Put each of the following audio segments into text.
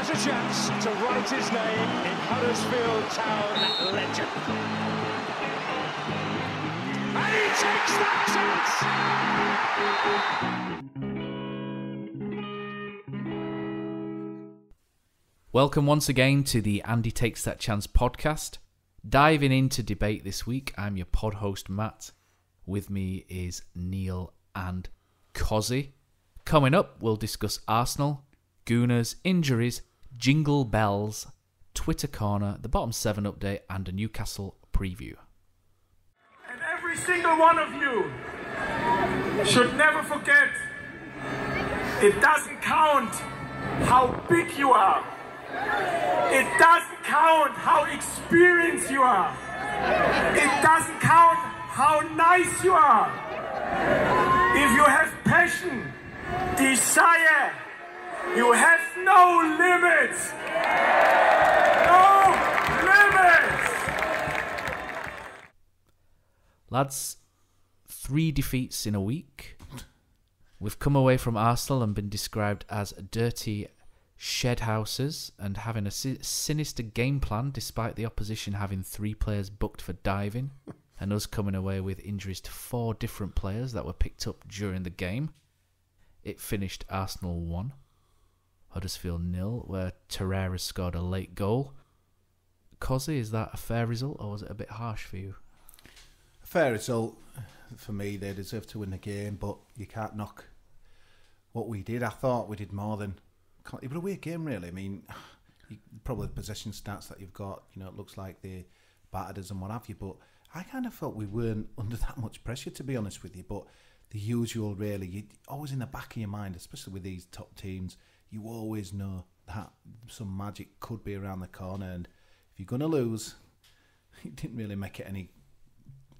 has a chance to write his name in Huddersfield Town legend. And he takes that chance! Welcome once again to the Andy Takes That Chance podcast. Diving into debate this week, I'm your pod host Matt. With me is Neil and Kosi. Coming up, we'll discuss Arsenal, Gooners, injuries, Jingle Bells, Twitter Corner, the Bottom 7 update, and a Newcastle preview. And every single one of you should never forget, it doesn't count how big you are. It doesn't count how experienced you are. It doesn't count how nice you are. If you have passion, desire, you have no limits. No limits. Lads, 3 defeats in a week. We've come away from Arsenal and been described as dirty shed houses and having a sinister game plan despite the opposition having 3 players booked for diving and us coming away with injuries to 4 different players that were picked up during the game. It finished Arsenal 1, Huddersfield 0, where Torreira scored a late goal. Kosi, is that a fair result or was it a bit harsh for you? A fair result for me. They deserve to win the game, but you can't knock what we did. I thought we did more than... It was a weird game, really. I mean, probably the possession stats that you've got, you know, it looks like they battered us and what have you, but I kind of felt we weren't under that much pressure, to be honest with you. But the usual, really, you always in the back of your mind, especially with these top teams, you always know that some magic could be around the corner, and if you're going to lose, it didn't really make it any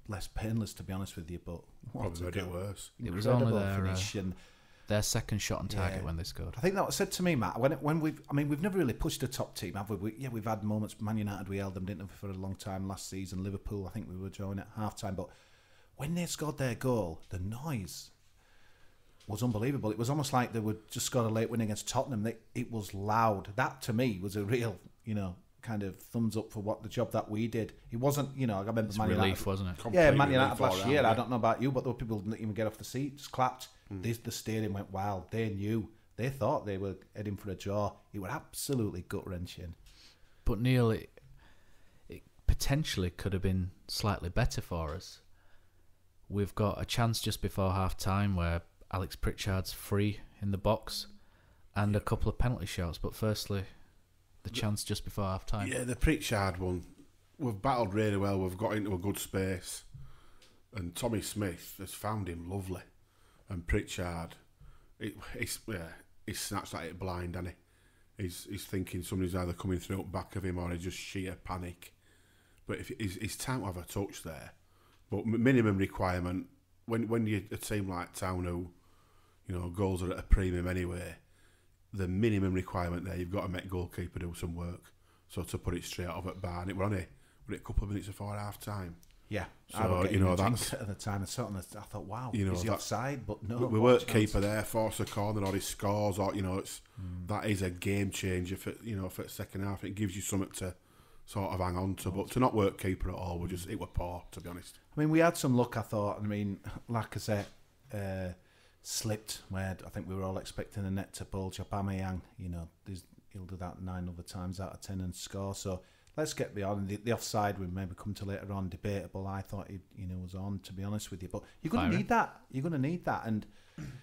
less painless, to be honest with you. But probably made it worse. It was only their second shot on target when they scored. I think that was said to me, Matt. When we've never really pushed a top team, have we? We've had moments. Man United, we held them, didn't we, for a long time last season. Liverpool, I think we were drawing at half time, but when they scored their goal, the noise was unbelievable. It was almost like they would just scored a late win against Tottenham. It was loud. That to me was a real, kind of thumbs up for what the job that we did. It wasn't, I remember it's Man relief, United, wasn't it? Yeah, Man United last year. I don't know about you, but there were people who didn't even get off the seat, just clapped. The stadium went wild. They knew. They thought they were heading for a draw. It was absolutely gut-wrenching. But Neil, it potentially could have been slightly better for us. We've got a chance just before half-time where Alex Pritchard's free in the box and a couple of penalty shots. But firstly, the chance just before half-time. Yeah, the Pritchard one. We've battled really well. We've got into a good space. And Tommy Smith has found him lovely. And Pritchard, he's snatched at it blind, hasn't he? He's thinking somebody's either coming through the back of him or he's just sheer panic. But if it's time to have a touch there. But minimum requirement, when you're a team like Town who, goals are at a premium anyway, the minimum requirement there, you've got to make goalkeeper do some work. So to put it straight out of at bar, and it were only a couple of minutes before half time. Yeah, so that's at the time. I thought, wow, is he offside? But no, we weren't keeper there. Force a corner or he scores, or that is a game changer for for the second half. It gives you something to sort of hang on to. But to not work keeper at all, it were poor, to be honest. I mean, we had some luck. I thought. I mean, Lacazette slipped where I think we were all expecting the net to bulge. Aubameyang, he'll do that 9 other times out of 10 and score. So. Let's get beyond the offside. We maybe come to later on. Debatable. I thought he, was on. To be honest with you, but you're going to need that. You're going to need that.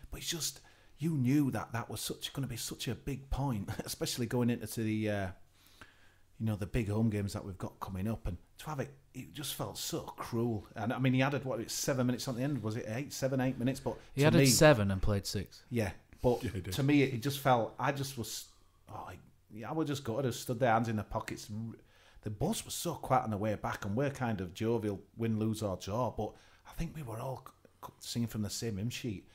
But it's just you knew that was going to be such a big point, especially going into the the big home games that we've got coming up, and to have it just felt so cruel. And I mean, he added 7 minutes on the end. Was it 7, 8 minutes? But he added 7 and played 6. Yeah, but to me, it just felt. I was just gutted. I stood there, hands in the pockets. The bus was so quiet on the way back, and we're kind of jovial, win, lose or draw. But I think we were all singing from the same hymn sheet.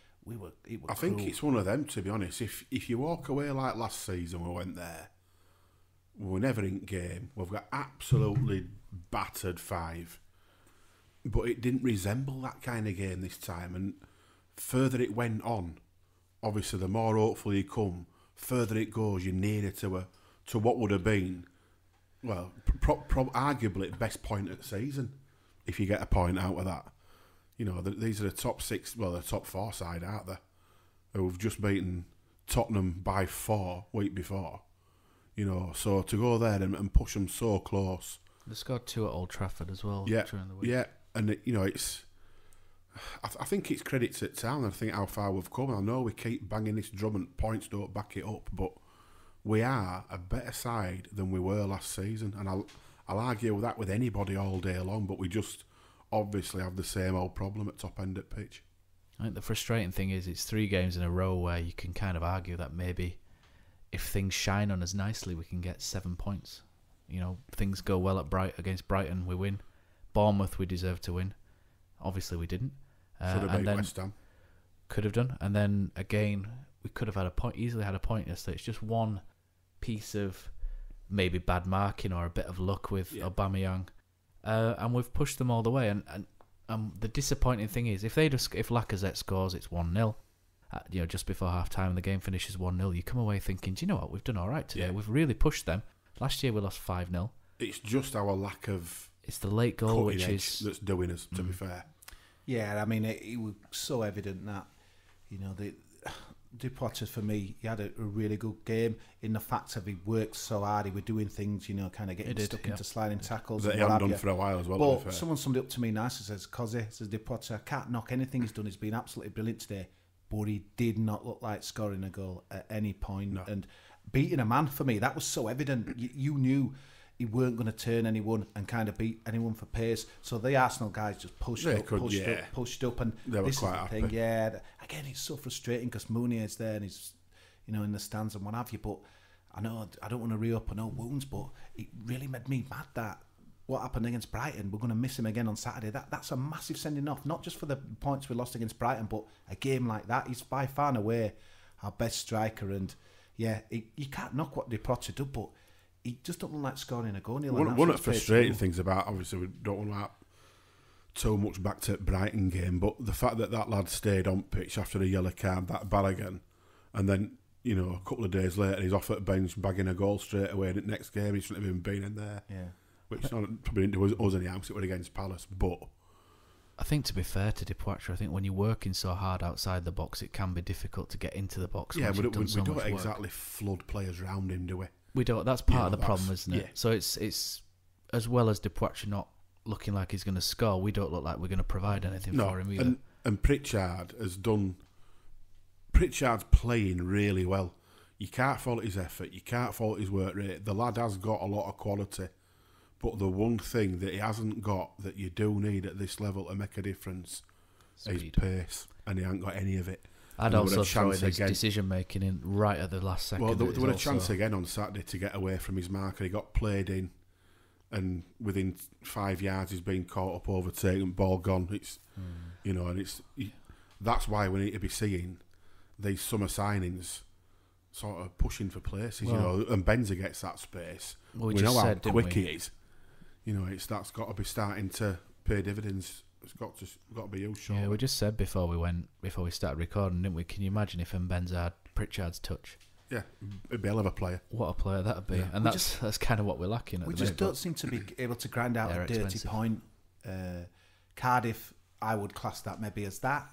I think it's one of them, to be honest. If you walk away like last season, we went there. We were never in game. We've got absolutely battered 5, but it didn't resemble that kind of game this time. And further it went on, obviously, the more hopeful you come, further it goes. You're nearer to to what would have been, well, arguably best point of the season, if you get a point out of that. You know, these are the top 6, well, the top 4 side, aren't they? Who've just beaten Tottenham by 4 week before. You know, so to go there and push them so close. They scored 2 at Old Trafford as well during the week. Yeah, and it's. I think it's credit to Town. I think how far we've come. I know we keep banging this drum and points don't back it up, but we are a better side than we were last season, and I'll argue that with anybody all day long. But we just obviously have the same old problem at top end at pitch. I think the frustrating thing is it's 3 games in a row where you can kind of argue that maybe if things shine on us nicely, we can get 7 points. You know, things go well against Brighton, we win. Bournemouth, we deserve to win. Obviously, we didn't. Should have beat West Ham. Could have done. And then, again, we could have had easily had a point yesterday. It's just one piece of maybe bad marking or a bit of luck with Aubameyang. And we've pushed them all the way. And the disappointing thing is, if Lacazette scores, it's 1-0. Just before half-time and the game finishes 1-0, you come away thinking, do you know what, we've done all right today. Yeah. We've really pushed them. Last year we lost 5-0. It's just our lack of... It's the late goal which is... that's doing us, to be fair. Yeah, I mean, it was so evident that, you know, Potter, for me, he had a really good game in the fact that he worked so hard. He was doing things, you know, kind of getting stuck into sliding tackles. That he hadn't done for a while as well. But someone summed it up to me nicely, says, Kosi, says Potter, I can't knock anything he's done. He's been absolutely brilliant today. But he did not look like scoring a goal at any point. No. And beating a man, for me, that was so evident. You knew he weren't going to turn anyone and kind of beat anyone for pace. So the Arsenal guys just pushed up, and they were quite happy. Thing. Yeah, again, it's so frustrating because Mounier's there and he's, you know, in the stands and what have you. But I know I don't want to reopen old wounds, but it really made me mad that what happened against Brighton. We're going to miss him again on Saturday. That's a massive sending off, not just for the points we lost against Brighton, but a game like that. He's by far and away our best striker, and yeah, you can't knock what Potter did, but he just doesn't look like scoring a goal. One of the frustrating things about, obviously, we don't want to have too much back to Brighton game, but the fact that lad stayed on pitch after the yellow card, that Balogun, and then, you know, a couple of days later, he's off at bench bagging a goal straight away. And the next game, he shouldn't have even been in there. Yeah. Which probably didn't do us any harm, it was against Palace, but... I think, to be fair to Potter, I think when you're working so hard outside the box, it can be difficult to get into the box. Yeah, but we don't exactly flood players around him, do we? We don't. That's part of the problem, isn't it? Yeah. So it's as well as Potter not looking like he's going to score, we don't look like we're going to provide anything for him either. And Pritchard has done... Pritchard's playing really well. You can't fault his effort. You can't fault his work rate. The lad has got a lot of quality. But the one thing that he hasn't got that you do need at this level to make a difference is pace. And he hasn't got any of it. I'd also throw in his decision-making in right at the last second. Well, there was a chance again on Saturday to get away from his marker. He got played in, and within 5 yards he's been caught up, overtaken, ball gone. It's you know, and that's why we need to be seeing these summer signings sort of pushing for places, you know, and Benza gets that space. Well, we know said, how quick he is. You know, that's got to be starting to pay dividends. It's got to be used. Yeah, we just said before we started recording, didn't we? Can you imagine if Benza had Pritchard's touch? Yeah, it'd be a hell of a player. What a player that'd be, and that's kind of what we're lacking at the minute. We just don't seem to be able to grind out a dirty point. Cardiff, I would class that maybe as that,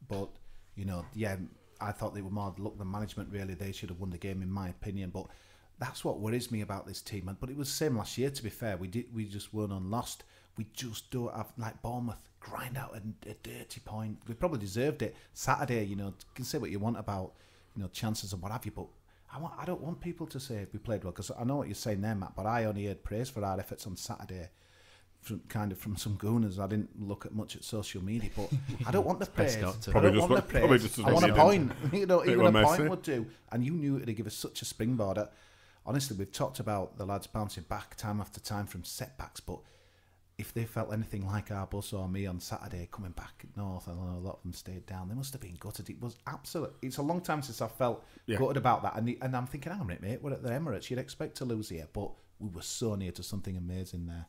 but you know, yeah, I thought they were more luck than management. Really, they should have won the game, in my opinion. But that's what worries me about this team. But it was the same last year. To be fair, we just weren't unlost. We just don't have, like Bournemouth, grind out a dirty point. We probably deserved it. Saturday, you know, you can say what you want about, you know, chances and what have you, but I don't want people to say we played well, because I know what you're saying there, Matt, but I only heard praise for our efforts on Saturday from some gooners. I didn't look at much at social media, but I don't want the praise. I don't want the praise. I want a point. You know, even a point would do. And you knew it'd give us such a springboard. Honestly, we've talked about the lads bouncing back time after time from setbacks, but if they felt anything like our bus or me on Saturday coming back north, and a lot of them stayed down, they must have been gutted. It was absolute. It's a long time since I felt gutted about that. And I'm thinking, hang on a minute, mate, we're at the Emirates. You'd expect to lose here, but we were so near to something amazing there.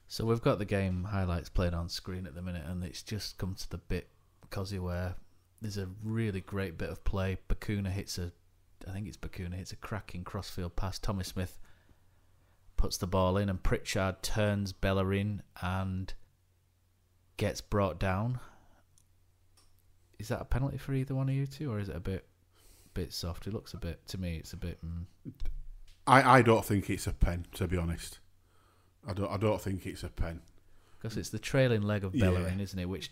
So we've got the game highlights played on screen at the minute, and it's just come to the bit, Kosi, where there's a really great bit of play. Bakuna hits a I think it's Bakuna, hits a cracking crossfield pass. Tommy Smith puts the ball in, and Pritchard turns Bellerin and gets brought down. Is that a penalty for either one of you two, or is it a bit soft? It looks a bit, to me, it's a bit... I don't think it's a pen, to be honest. I don't think it's a pen. Because it's the trailing leg of Bellerin, isn't it, which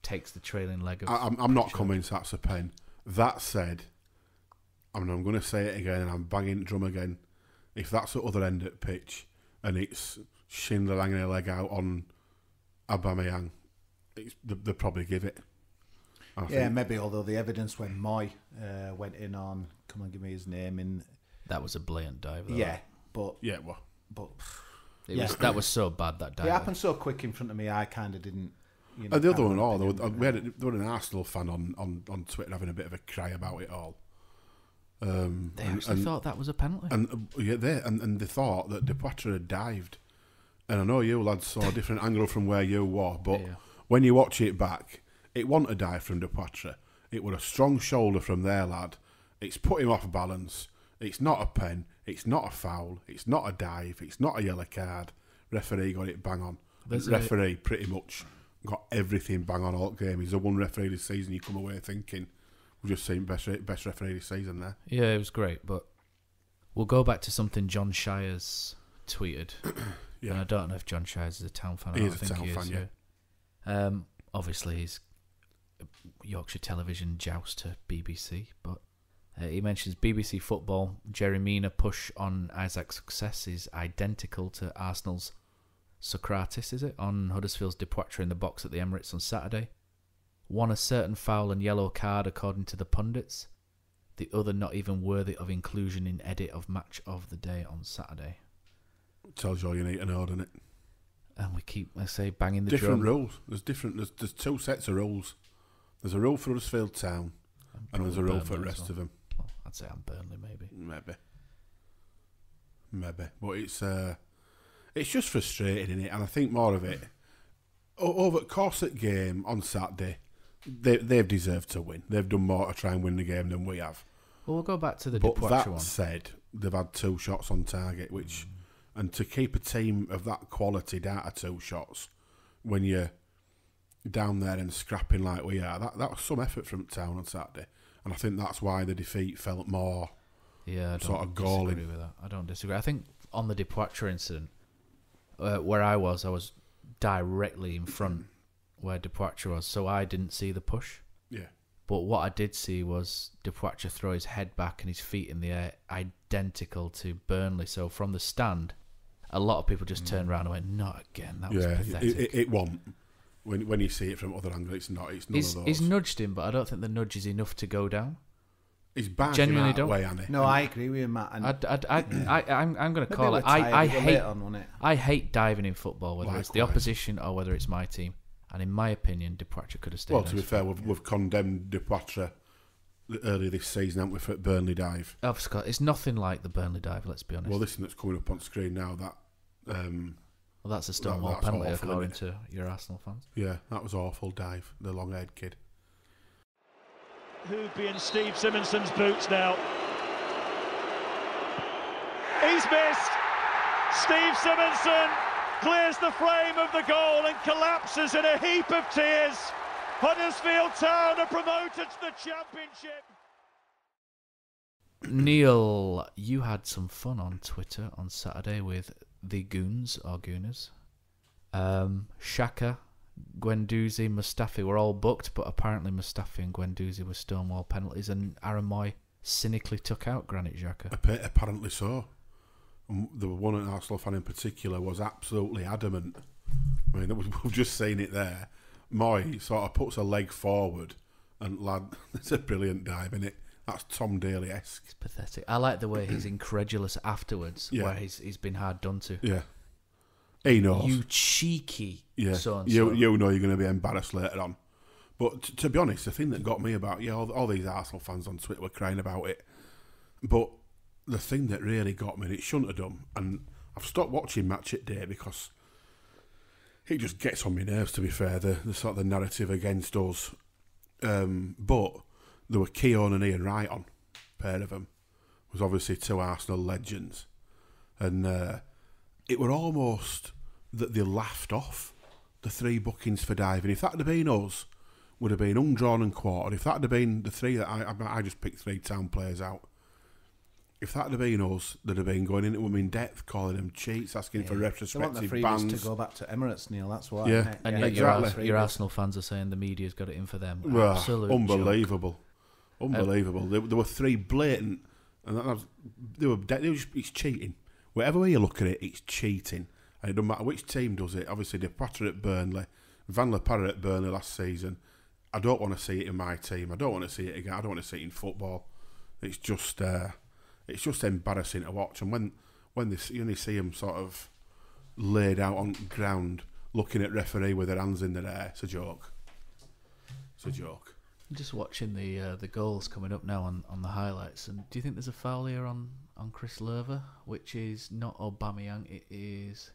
takes the trailing leg of... I'm not convinced that's a pen. That said, I'm going to say it again, and I'm banging the drum again. If that's the other end of the pitch, and it's Schindler hanging a leg out on Aubameyang, they'll probably give it. Maybe, although the evidence when Moy went in on, come on, give me his name, in... That was a blatant dive, though. Yeah, but... Yeah, well... But... That was so bad, that dive. It happened so quick in front of me, I kind of didn't... You know, and the other one, there was an Arsenal fan on Twitter having a bit of a cry about it all. They actually thought that was a penalty. And they thought that Depoitre had dived. And I know you lads saw a different angle from where you were, but when you watch it back, it wasn't a dive from Depoitre. It was a strong shoulder from their lad. It's put him off balance. It's not a pen. It's not a foul. It's not a dive. It's not a yellow card. Referee got it bang on. Referee pretty much got everything bang on all game. He's the one referee this season you come away thinking, we've just seen best referee this season there. Yeah, it was great, but we'll go back to something John Shires tweeted. And I don't know if John Shires is a Town fan. He is a Town fan, yeah. Obviously, he's Yorkshire Television joust to BBC, but he mentions BBC Football. Jerry Mina push on Isaac's success is identical to Arsenal's Socrates, is it, on Huddersfield's Depoitre in the box at the Emirates on Saturday. One a certain foul and yellow card according to the pundits. The other not even worthy of inclusion in edit of Match of the Day on Saturday. Tells you all you need to know, doesn't it? And we keep, I say, banging the different drum. rules. There's two sets of rules. There's a rule for Huddersfield Town, and there's a rule for the rest of them. Well, I'd say I'm Burnley, maybe. Maybe. But it's just frustrating, isn't it? And I think more of it over at Corset game on Saturday, they've deserved to win. They've done more to try and win the game than we have. Well, we'll go back to the Depoitre one. But that said, they've had 2 shots on target, which and to keep a team of that quality down to 2 shots when you're down there and scrapping like we are, that was some effort from Town on Saturday, and I think that's why the defeat felt more sort of galling. Disagree with that. I don't disagree. I think on the Depoitre incident, where I was directly in front where Depoitre was, so I didn't see the push. Yeah. But what I did see was Depoitre throw his head back and his feet in the air, identical to Burnley. So from the stand, a lot of people just turned around and went, "Not again." That was pathetic. It won't. When you see it from other angles, it's not. It's none of those. He's nudged him, but I don't think the nudge is enough to go down. He's banging Genuinely out don't. way, Annie. No, I agree with you, Matt. And I'm going to call it. I hate diving in football, whether it's the opposition or whether it's my team. And in my opinion, Depoitre could have stayed. Well, to be fair, we've condemned Depoitre earlier this season, haven't we, for Burnley dive? Oh, Scott, it's nothing like the Burnley dive. Let's be honest. Well, this one that's coming up on screen now, well, that's a Stonewall penalty, according to your Arsenal fans. Yeah, that was awful dive. The long-haired kid. Who'd be in Steve Simonson's boots now? He's missed. Steve Simonson clears the frame of the goal and collapses in a heap of tears. Huddersfield Town are promoted to the Championship. Neil, you had some fun on Twitter on Saturday with the Goons or Gooners. Xhaka, Guendouzi, Mustafi were all booked, but apparently Mustafi and Guendouzi were Stonewall penalties, and Aaron Moy cynically took out Granit Xhaka. Apparently so. The one Arsenal fan in particular was absolutely adamant. I mean, we've just seen it there. Moy sort of puts a leg forward, and lad, it's a brilliant dive, isn't it? That's Tom Daly-esque. It's pathetic. I like the way he's incredulous afterwards, where he's been hard done to. Yeah. He knows. You cheeky so-and-so. You know you're going to be embarrassed later on. But to be honest, the thing that got me about, all these Arsenal fans on Twitter were crying about it, but the thing that really got me, and it shouldn't have done, and I've stopped watching Match at Day because it just gets on my nerves, to be fair, the sort of the narrative against us. But there were Keown and Ian Wright on, pair of them, was obviously two Arsenal legends. And it were almost that they laughed off the three bookings for diving. If that had been us, would have been undrawn and quartered. If that had been the three that I just picked 3 town players out. If that had been us, they'd have been going into them in depth, calling them cheats, asking for retrospective They want the bans. freebies to go back to Emirates, Neil. That's why. Yeah. And yet your Arsenal fans are saying the media's got it in for them. Well, Absolute unbelievable. Unbelievable. There were 3 blatant, and it's cheating. Whatever way you look at it, it's cheating. And it doesn't matter which team does it. Obviously, they patter at Burnley. Van Le Parra at Burnley last season. I don't want to see it in my team. I don't want to see it again. I don't want to see it in football. It's just embarrassing to watch. And when you only see them sort of laid out on ground, looking at referee with their hands in their hair, it's a joke. It's a joke. I'm just watching the goals coming up now on the highlights. And do you think there's a foul here on Chris Lerver, which is not Aubameyang? It is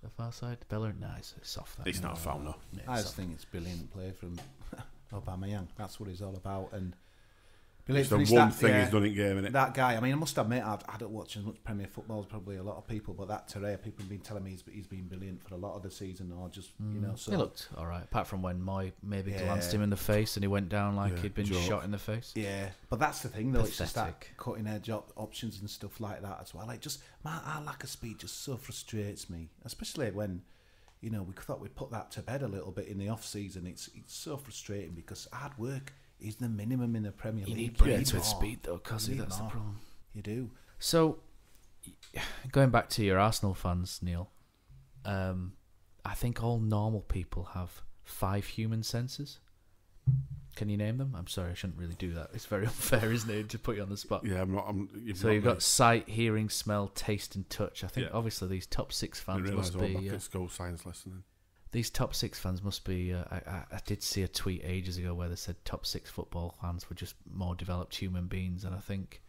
the far side. Bellerin, nice. It's soft. That It's not a foul, no. Yeah, I just soft. think it's brilliant play from Aubameyang. That's what he's all about. And It's the one thing he's done in game, innit? That guy, I mean, I must admit, I don't watch as much Premier Football as probably a lot of people, but that today, people have been telling me he's been brilliant for a lot of the season, or just, so... He looked all right, apart from when Moy maybe glanced him in the face and he went down like he'd been shot in the face. Yeah, but that's the thing, though. Pathetic. It's just that cutting-edge options and stuff like that as well. Like, just, our lack of speed just so frustrates me, especially when, we thought we'd put that to bed a little bit in the off-season. It's so frustrating because hard work is the minimum in the Premier League. You need brains with speed, though, Kosi. That's the problem. You do. So, going back to your Arsenal fans, Neil, I think all normal people have 5 human senses. Can you name them? I'm sorry, I shouldn't really do that. It's very unfair, isn't it, to put you on the spot? Yeah, I'm not. You've got sight, hearing, smell, taste, and touch. I think obviously these top 6 fans must be. School science lesson. These top 6 fans must be. I did see a tweet ages ago where they said top 6 football fans were just more developed human beings, and I think,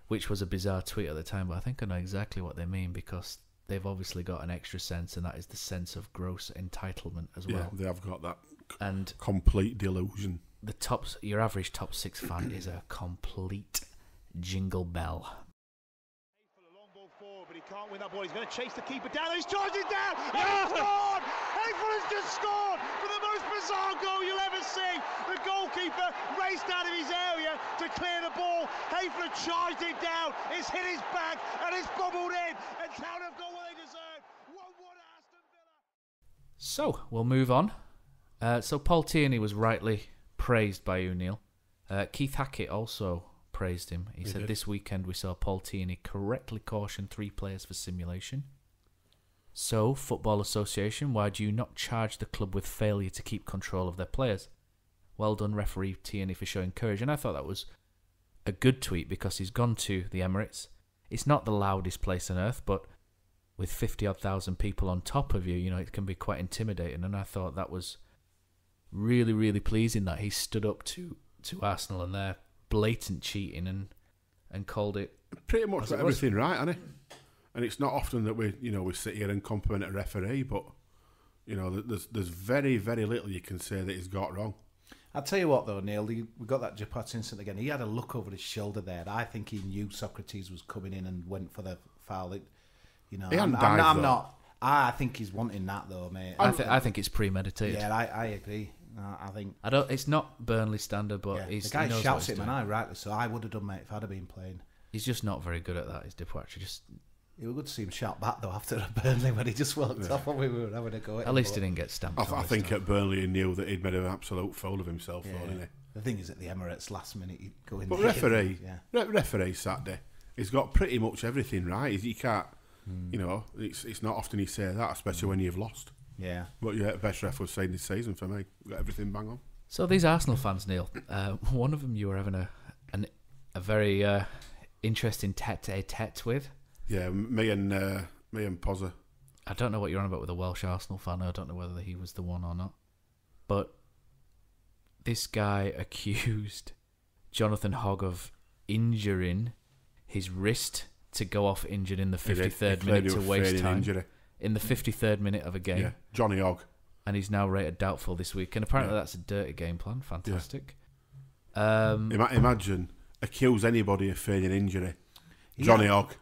which was a bizarre tweet at the time, but I think I know exactly what they mean because they've obviously got an extra sense, and that is the sense of gross entitlement as well. Yeah, they have got that and complete delusion. Your average top 6 fan is a complete jingle bell. But he can't win that ball. He's going to chase the keeper down. He's charged it down. He's scored. Hayford has just scored for the most bizarre goal you'll ever see. The goalkeeper raced out of his area to clear the ball. Hayford charged it down. It's hit his back and it's bobbled in. And Town have got what they deserve. 1-1 Aston Villa. So we'll move on. So Paul Tierney was rightly praised by you, Neil. Keith Hackett also praised him. He said, "This weekend we saw Paul Tierney correctly caution 3 players for simulation. So, Football Association, why do you not charge the club with failure to keep control of their players? Well done, referee Tierney, for showing courage." And I thought that was a good tweet because he's gone to the Emirates. It's not the loudest place on earth, but with 50-odd thousand people on top of you, it can be quite intimidating. And I thought that was really, really pleasing that he stood up to Arsenal and their blatant cheating and called it pretty much got everything right, hasn't he? And it's not often that we sit here and compliment a referee, but there's very, very little you can say that he's got wrong. I'll tell you what though, Neil, we got that Japot incident again. He had a look over his shoulder there. I think he knew Socrates was coming in and went for the foul. I think he's wanting that though, mate. I think it's premeditated. Yeah, I agree. I think it's not Burnley standard, but the guy shouts at him, and I rightly so. I would have done, mate, if I'd have been playing. He's just not very good at that. Is Dipoitre just? It was good to see him shout back though after a Burnley when he just walked off when we were having a go at him. At least he didn't get stamped. I think at Burnley he knew that he'd made an absolute fool of himself, didn't he? The thing is, at the Emirates, last minute he'd go in. But referee Saturday, he's got pretty much everything right. He can't, it's not often you say that, especially when you've lost. Yeah. But yeah, best ref was saying this season for me. Got everything bang on. So these Arsenal fans, Neil, one of them you were having a very interesting tete-a-tete with. Yeah, me and Pozza. I don't know what you're on about with a Welsh Arsenal fan. I don't know whether he was the one or not. But this guy accused Jonathan Hogg of injuring his wrist to go off injured in the 53rd minute to waste time. Injury. In the 53rd minute of a game. Yeah, Johnny Hogg. And he's now rated doubtful this week. And apparently that's a dirty game plan. Fantastic. Imagine accuse anybody of feigning injury. Johnny Hogg.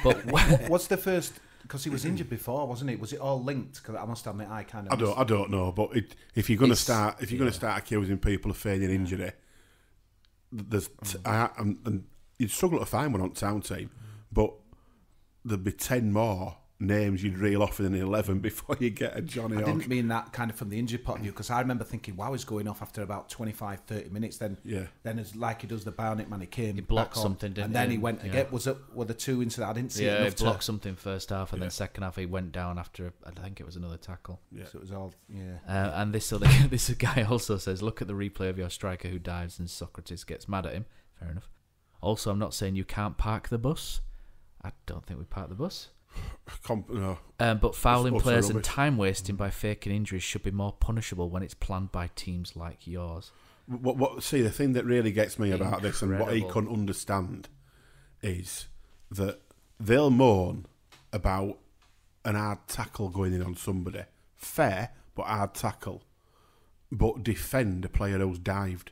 But What's the first? Because he was injured before, wasn't it? Was it all linked? Because I must admit, I don't know. But if you're going to start accusing people of feigning injury, and you'd struggle to find one on town team, but there'd be 10 more names you'd reel off in an 11 before you get a Johnny Hogg. I didn't mean that kind of from the injury point of view, because I remember thinking, wow, he's going off after about 25, 30 minutes. Then it's like he does the Barnet man, he came, he blocked something, didn't he? And then he went again. Were the two into that? I didn't see it enough he blocked something first half, and then second half he went down after, I think it was another tackle. Yeah. So it was all, and this guy also says, look at the replay of your striker who dives and Socrates gets mad at him. Fair enough. Also, I'm not saying you can't park the bus. I don't think we parked the bus. No. But fouling players and time wasting by faking injuries should be more punishable when it's planned by teams like yours. See, the thing that really gets me about this and what he couldn't understand is that they'll moan about an hard tackle going in on somebody. Fair, but hard tackle. But defend a player who's dived.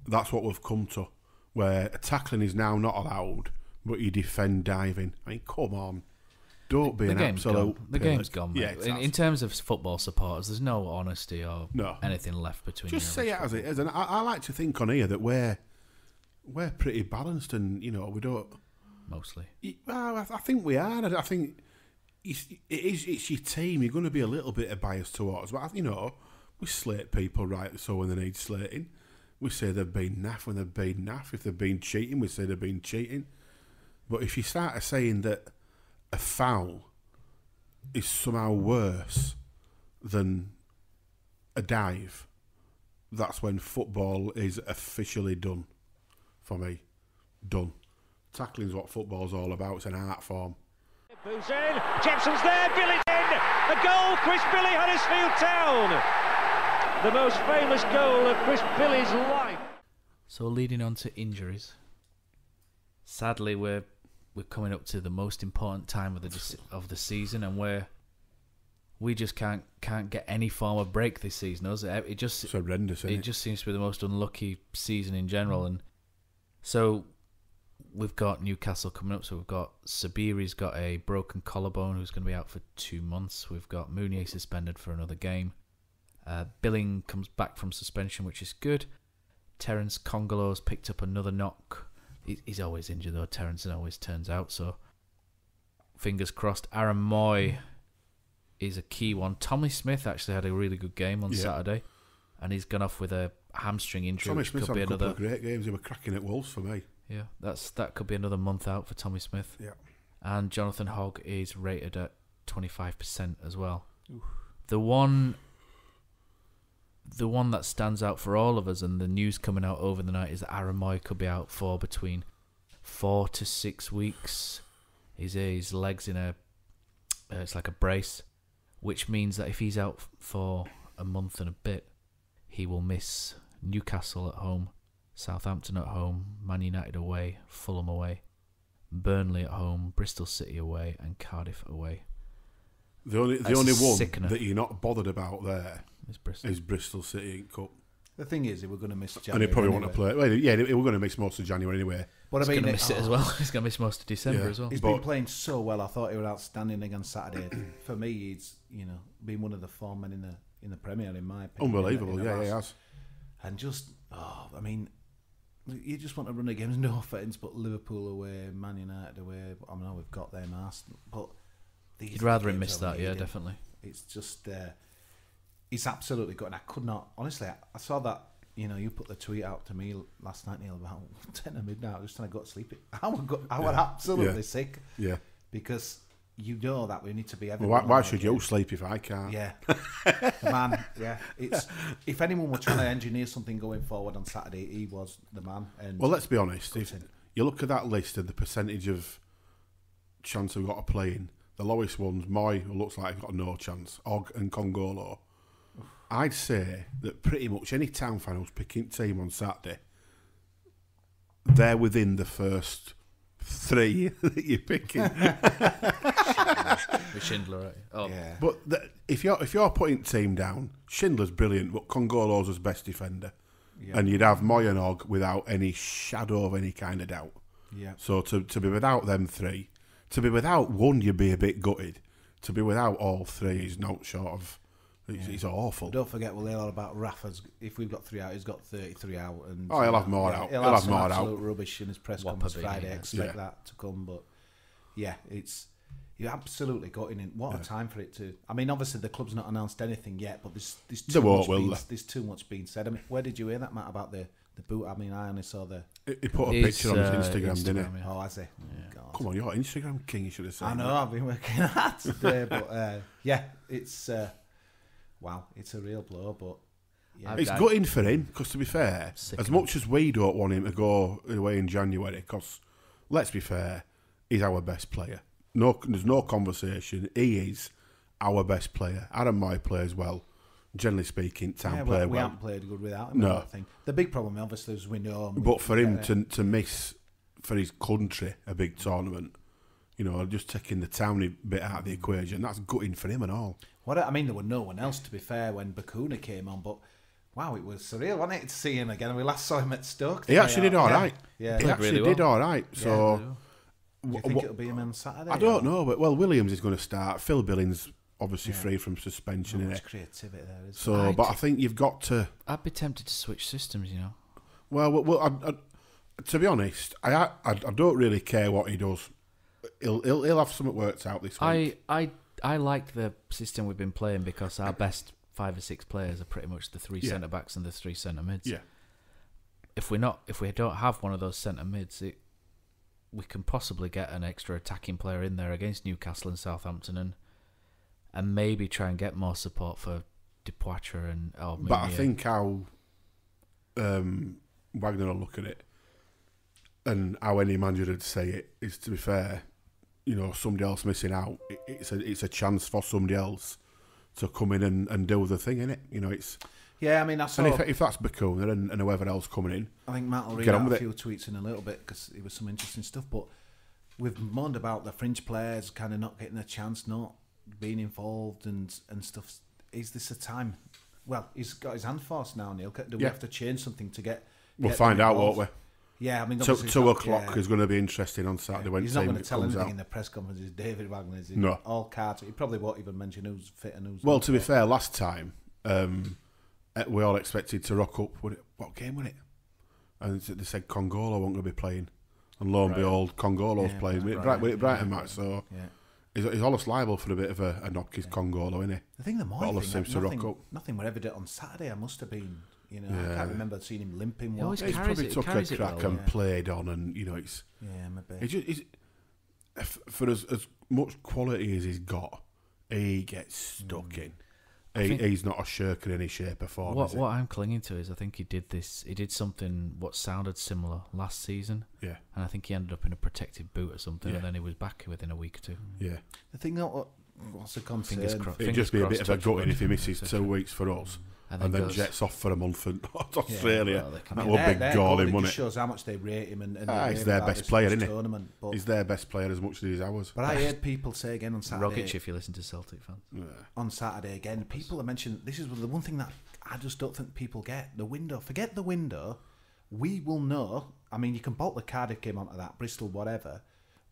That's what we've come to, where tackling is now not allowed, but you defend diving. I mean, come on. Don't be an absolute... The game's gone, mate. Yeah, in terms of football supporters, there's no honesty or anything left between you. Just say it as it is. And I like to think on here that we're pretty balanced and, we don't... Mostly. Well, I think we are. I think it's your team. You're going to be a little bit of bias towards. But, we slate people right so when they need slating. We say they've been naff when they've been naff. If they've been cheating, we say they've been cheating. But if you start saying that a foul is somehow worse than a dive, that's when football is officially done for me. Done. Tackling's what football's all about. It's an art form. Moves in, Jepson's there, Billy's in, a goal, Chris Billy, Huddersfield Town. The most famous goal of Chris Billy's life. So leading on to injuries. Sadly, we're coming up to the most important time of the season, and we just can't get any form of break this season, does it? It's horrendous. It just seems to be the most unlucky season in general, and so we've got Newcastle coming up. So we've got Sabiri's got a broken collarbone, who's going to be out for 2 months. We've got Mounier suspended for another game. Billing comes back from suspension, which is good. Terence Congolo's picked up another knock. He's always injured though, Terence, it always turns out, so fingers crossed. Aaron Moy is a key one. Tommy Smith actually had a really good game on Saturday, and he's gone off with a hamstring injury. Tommy Smith's had a couple of great games. He were cracking at Wolves for me. Yeah, that could be another month out for Tommy Smith. Yeah. And Jonathan Hogg is rated at 25% as well. Oof. The one that stands out for all of us, and the news coming out over the night, is that Aaron Moy could be out for between 4 to 6 weeks. His legs in it's like a brace, which means that if he's out for a month and a bit, he will miss Newcastle at home, Southampton at home, Man United away, Fulham away, Burnley at home, Bristol City away, and Cardiff away. The only one that you're not bothered about there is Bristol City Cup. The thing is, we're going to miss January. And he probably want to play. Well, yeah, we're going to miss most of January anyway. But he's going to miss it as well. He's going to miss most of December as well. He's been playing so well. I thought he was outstanding against Saturday. For me, he's been one of the form men in the Premier, in my opinion. Unbelievable, he has. And just, you just want to run against, no offence, but Liverpool away, Man United away. I know we've got them asked, but you'd rather him miss that, yeah, definitely. It's just, it's absolutely good. And I could not, honestly, I saw that, you put the tweet out to me last night, Neil, about 10 of midnight. I was just trying to go to sleep. I was absolutely sick. Yeah. Because you know that we need to be... Well, why should you sleep if I can't? Yeah. Man, yeah. It's if anyone were trying to engineer something going forward on Saturday, he was the man. And well, let's be honest. If you look at that list and the percentage of chance we've got to play in, the lowest one's Moy, who looks like he's got no chance, Og and Congolo. I'd say that pretty much any town fan who's picking team on Saturday, they're within the first 3 that you're picking. With Schindler, right? Oh. Yeah. But if you're putting team down, Schindler's brilliant, but Congolo's his best defender. and you'd have Moyanog without any shadow of any kind of doubt. Yeah. So to be without them three, to be without one, you'd be a bit gutted. To be without all three is not short of. It's awful. Don't forget, we'll hear all about Rafa's. If we've got 3 out, he's got 33 out. And he'll have more out. He'll have more absolute rubbish in his press conference Friday. Expect that to come, but you're absolutely gutting in. What a time for it to. I mean, obviously the club's not announced anything yet, but there's too much being said. I mean, where did you hear that, Matt, about the boot? I mean, I only saw the. He put a picture on his Instagram, didn't he? Yeah. Oh, has he? Yeah. Come on, you're Instagram king. You should have said. I know. I've been working hard today, but it's wow, it's a real blow. But it's gutting for him because, to be fair, as much as we don't want him to go away in January, because let's be fair, he's our best player. No, there's no conversation. He is our best player. Adam might play as well. Generally speaking, play well. We haven't played good without him. No. I think the big problem, obviously, is we know. But for him to miss for his country a big tournament, just taking the towny bit out of the equation, that's gutting for him and all. I mean, there was no one else, to be fair, when Bakuna came on, but wow, it was surreal, wasn't it, to see him again? We last saw him at Stoke. He actually did all right. Yeah. He actually did all right. So, do you think it'll be him on Saturday? I don't know, but Williams is going to start. Phil Billings obviously free from suspension. Not much creativity there, is so, there? but I think you've got to. I'd be tempted to switch systems, Well, to be honest, I don't really care what he does. He'll have something worked out this week. I like the system we've been playing because our best 5 or 6 players are pretty much the 3 centre backs and the 3 centre mids. Yeah. If we don't have one of those centre mids, we can possibly get an extra attacking player in there against Newcastle and Southampton, and maybe try and get more support for Depoitre and. But I think how Wagner will look at it, and how any manager would say it is, to be fair, somebody else missing out. It's a chance for somebody else to come in and do the thing, innit? It's. Yeah, I mean, I saw. And if that's Bakuna and whoever else coming in, I think Matt will read out a few tweets in a little bit because it was some interesting stuff. But we've moaned about the fringe players kind of not getting a chance, not being involved and stuff. Is this a time? Well, he's got his hand forced now, Neil. Do we have to change something to get? We'll find out, won't we? Yeah, I mean, 2 o'clock is going to be interesting on Saturday when he's not going to tell anything out. in the press conference. Is David Wagner? Is no, all cards. He probably won't even mention who's fit and who's. Well, to be fair, last time we all expected to rock up. What game was it? And they said Congolo wasn't going to be playing, and lo and behold, Congolo's playing. Brighton match, so he's almost liable for a bit of a knock. His Congolo, isn't he? I think the more All seems to rock up. Nothing were evident on Saturday. I must have been. I can't remember seeing him limping. He's probably took a crack and played on, and it's. Yeah, maybe. For as much quality as he's got, he gets stuck in. He's not a shirker in any shape or form. What I'm clinging to is I think he did something what sounded similar last season. Yeah. And I think he ended up in a protective boot or something, and then he was back within a week or 2. Yeah. The thing what's the concern? It'd just be a bit of a gutting if he misses 2 weeks for us. And then jets off for a month to Australia. That would be galling, wouldn't it? It shows how much they rate him. And he's their best player, isn't he? He's their best player as much as he's ours. But I heard people say again on Saturday. Rogic, if you listen to Celtic fans. Yeah. On Saturday again, people are mentioning, this is the one thing that I just don't think people get. The window. Forget the window. We will know. I mean, you can bolt the Cardiff game onto that, Bristol, whatever.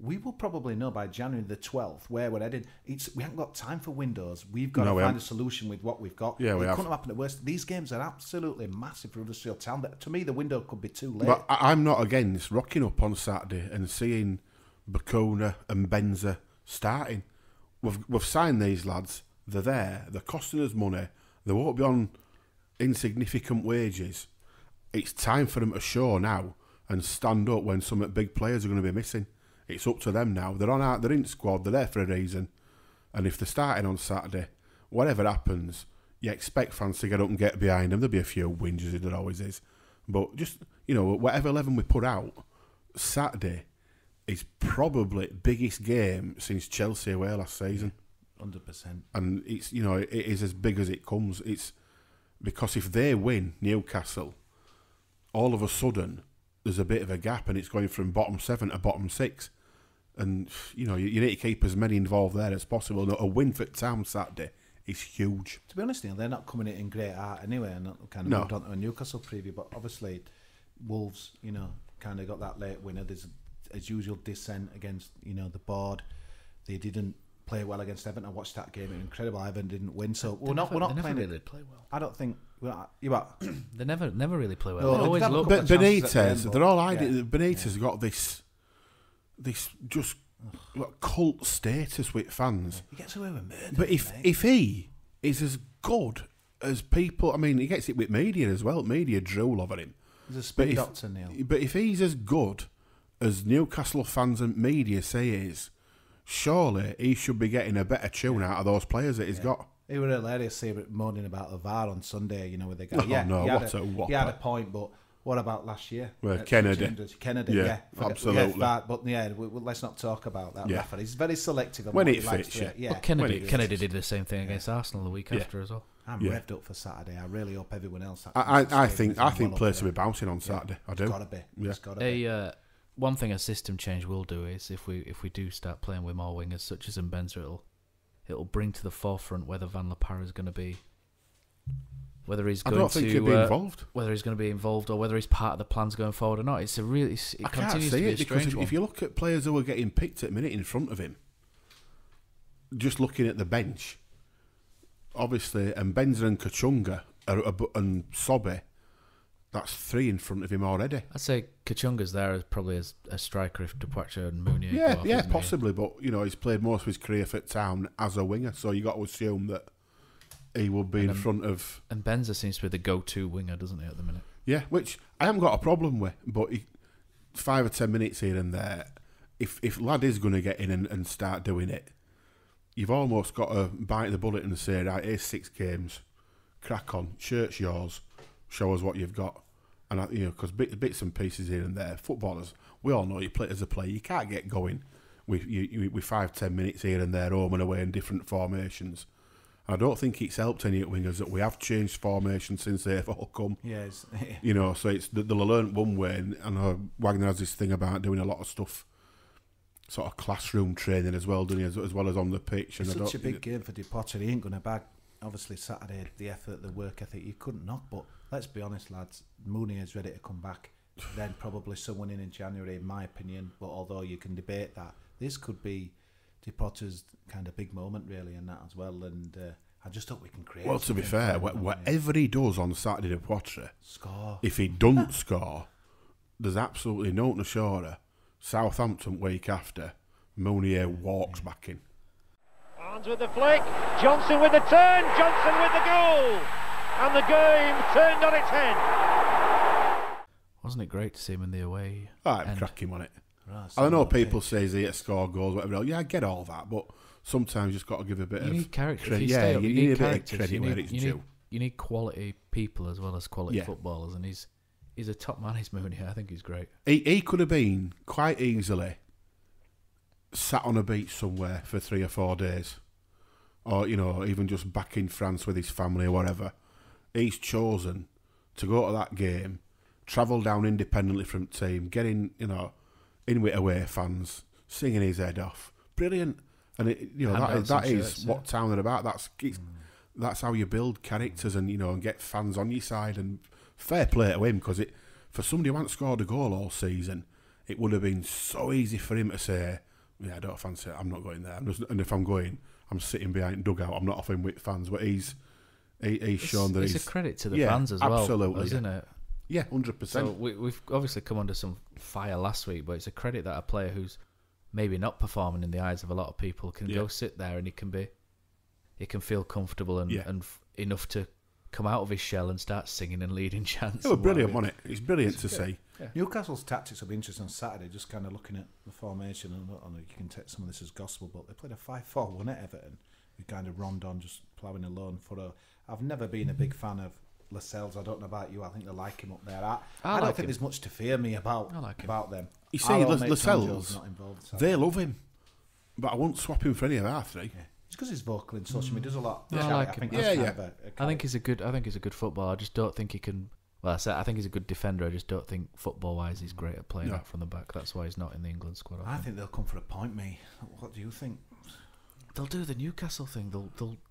We will probably know by January the 12th where we're headed. We haven't got time for windows. We've got to find a solution with what we've got. Yeah, it couldn't happen at worst. These games are absolutely massive for Huddersfield Town. To me, the window could be too late. But I'm not against rocking up on Saturday and seeing Bakuna and Benza starting. We've signed these lads. They're there. They're costing us money. They won't be on insignificant wages. It's time for them to show now and stand up when some big players are going to be missing. It's up to them now. They're in squad. They're there for a reason. And if they're starting on Saturday, whatever happens, you expect fans to get up and get behind them. There'll be a few whinges, as there always is. But just, whatever 11 we put out, Saturday is probably the biggest game since Chelsea away last season. 100%. And it's, it is as big as it comes. It's because if they win Newcastle, all of a sudden there's a bit of a gap and it's going from bottom 7 to bottom 6. And, you need to keep as many involved there as possible. No, a win for Town Saturday is huge. To be honest, Neil, they're not coming in great art anyway, and kind of moved on to a Newcastle preview. But obviously, Wolves, kind of got that late winner. There's, as usual, dissent against, the board. They didn't play well against Everton. I watched that game; it was incredible. Everton didn't win, so we're not playing. They never really play well. I don't think. You what? They never really play well. No, They always look. But Benitez, they're all ideas. Yeah. Benitez has got this just cult status with fans. He gets away with murder. But if he is as good as people, I mean, he gets it with media as well. Media drool over him. He's a spin doctor, Neil. But if he's as good as Newcastle fans and media say he is, surely he should be getting a better tune out of those players that he's got. It was hilarious seeing moaning about the VAR on Sunday, with the guy. He had a point, but what about last year? Kennedy, absolutely. But let's not talk about that. Referee. He's very selective on when what it he likes fits. to. Well, Kennedy did the same thing against Arsenal the week after as well. I'm revved up for Saturday. I really hope everyone else. I think players will be bouncing on Saturday. I do. It's gotta be. It's gotta be. One thing a system change will do is if we do start playing with more wingers such as Mbenza, it'll bring to the forefront whether Van La Parra is going to be, whether he's going to be involved, whether he's going to be involved, or whether he's part of the plans going forward or not. It's a really I can't see it because if you look at players who are getting picked at a minute in front of him, just looking at the bench, obviously, and Benza and Kachunga and Sobe, that's 3 in front of him already. I'd say Kachunga's there as probably as a striker if Depoitre and Mounier go off. Yeah, possibly, but he's played most of his career for Town as a winger, so you got to assume that he will be in front of. And Benza seems to be the go-to winger, doesn't he, at the minute? Yeah, which I haven't got a problem with, but 5 or 10 minutes here and there, if lad is going to get in and start doing it, you've almost got to bite the bullet and say, right, here's 6 games, crack on, shirt's yours. Show us what you've got, and because bits and pieces here and there. Footballers, we all know you play as a player. You can't get going with 5-10 minutes here and there, home and away in different formations. And I don't think it's helped any wingers that we have changed formation since they've all come. Yes, so it's they'll have learnt one way, and I know Wagner has this thing about doing a lot of stuff, sort of classroom training as well, doesn't he, as well as on the pitch. It's such a big game for Depoitre. He ain't going to bag. Obviously, Saturday, the effort, the work ethic, you couldn't knock. But let's be honest, lads, Mounier is ready to come back. Then probably someone in January, in my opinion. But although you can debate that, this could be Depoitre's kind of big moment, really, and that as well. And I just hope we can create. Well, to be fair, whatever he does on Saturday, Depoitre, score. If he doesn't score, there's absolutely no to show. Southampton week after, Mounier walks back in. Barnes with the flick, Johnson with the turn, Johnson with the goal, and the game turned on its head. Wasn't it great to see him in the away? Cracking on it. I know people say he's here to score goals, whatever else. Yeah, I get all that, but sometimes you just got to give a bit of need character. credit. Yeah, you need a bit of credit where it's due. You need quality people as well as quality footballers, and he's a top man. He's Mounier. I think he's great. He could have been quite easily sat on a beach somewhere for 3 or 4 days, or even just back in France with his family or whatever. He's chosen to go to that game, travel down independently from the team, getting in with away fans, singing his head off. Brilliant, and that is what Town are about. That's how you build characters and get fans on your side. And fair play to him, because for somebody who hasn't scored a goal all season, it would have been so easy for him to say, yeah, I don't fancy it, I'm not going there. And if I'm going, I'm sitting behind dugout, I'm not offering with fans. But he's shown that it's a credit to the fans as well, absolutely, isn't it? Yeah, 100%. So we've obviously come under some fire last week, but it's a credit that a player who's maybe not performing in the eyes of a lot of people can go sit there and he can feel comfortable and enough to come out of his shell and start singing and leading chants. It was brilliant, wasn't it? It's brilliant to see. Yeah. Newcastle's tactics will be interesting on Saturday, just kind of looking at the formation, and you can take some of this as gospel, but they played a 5-4-1 at Everton with kind of Rondon just ploughing alone for I've never been a big fan of Lascelles. I don't know about you. I think they like him up there. I don't think there's much to fear me about them. You see, Lascelles, they love him, but I won't swap him for any of our 3. Yeah. It's because he's vocal in social media. Does a lot. I like him. I think he's a good footballer. I just don't think he can. Well, I think he's a good defender. I just don't think football-wise he's great at playing out from the back. That's why he's not in the England squad. I think they'll come for a point, mate. What do you think? They'll do the Newcastle thing.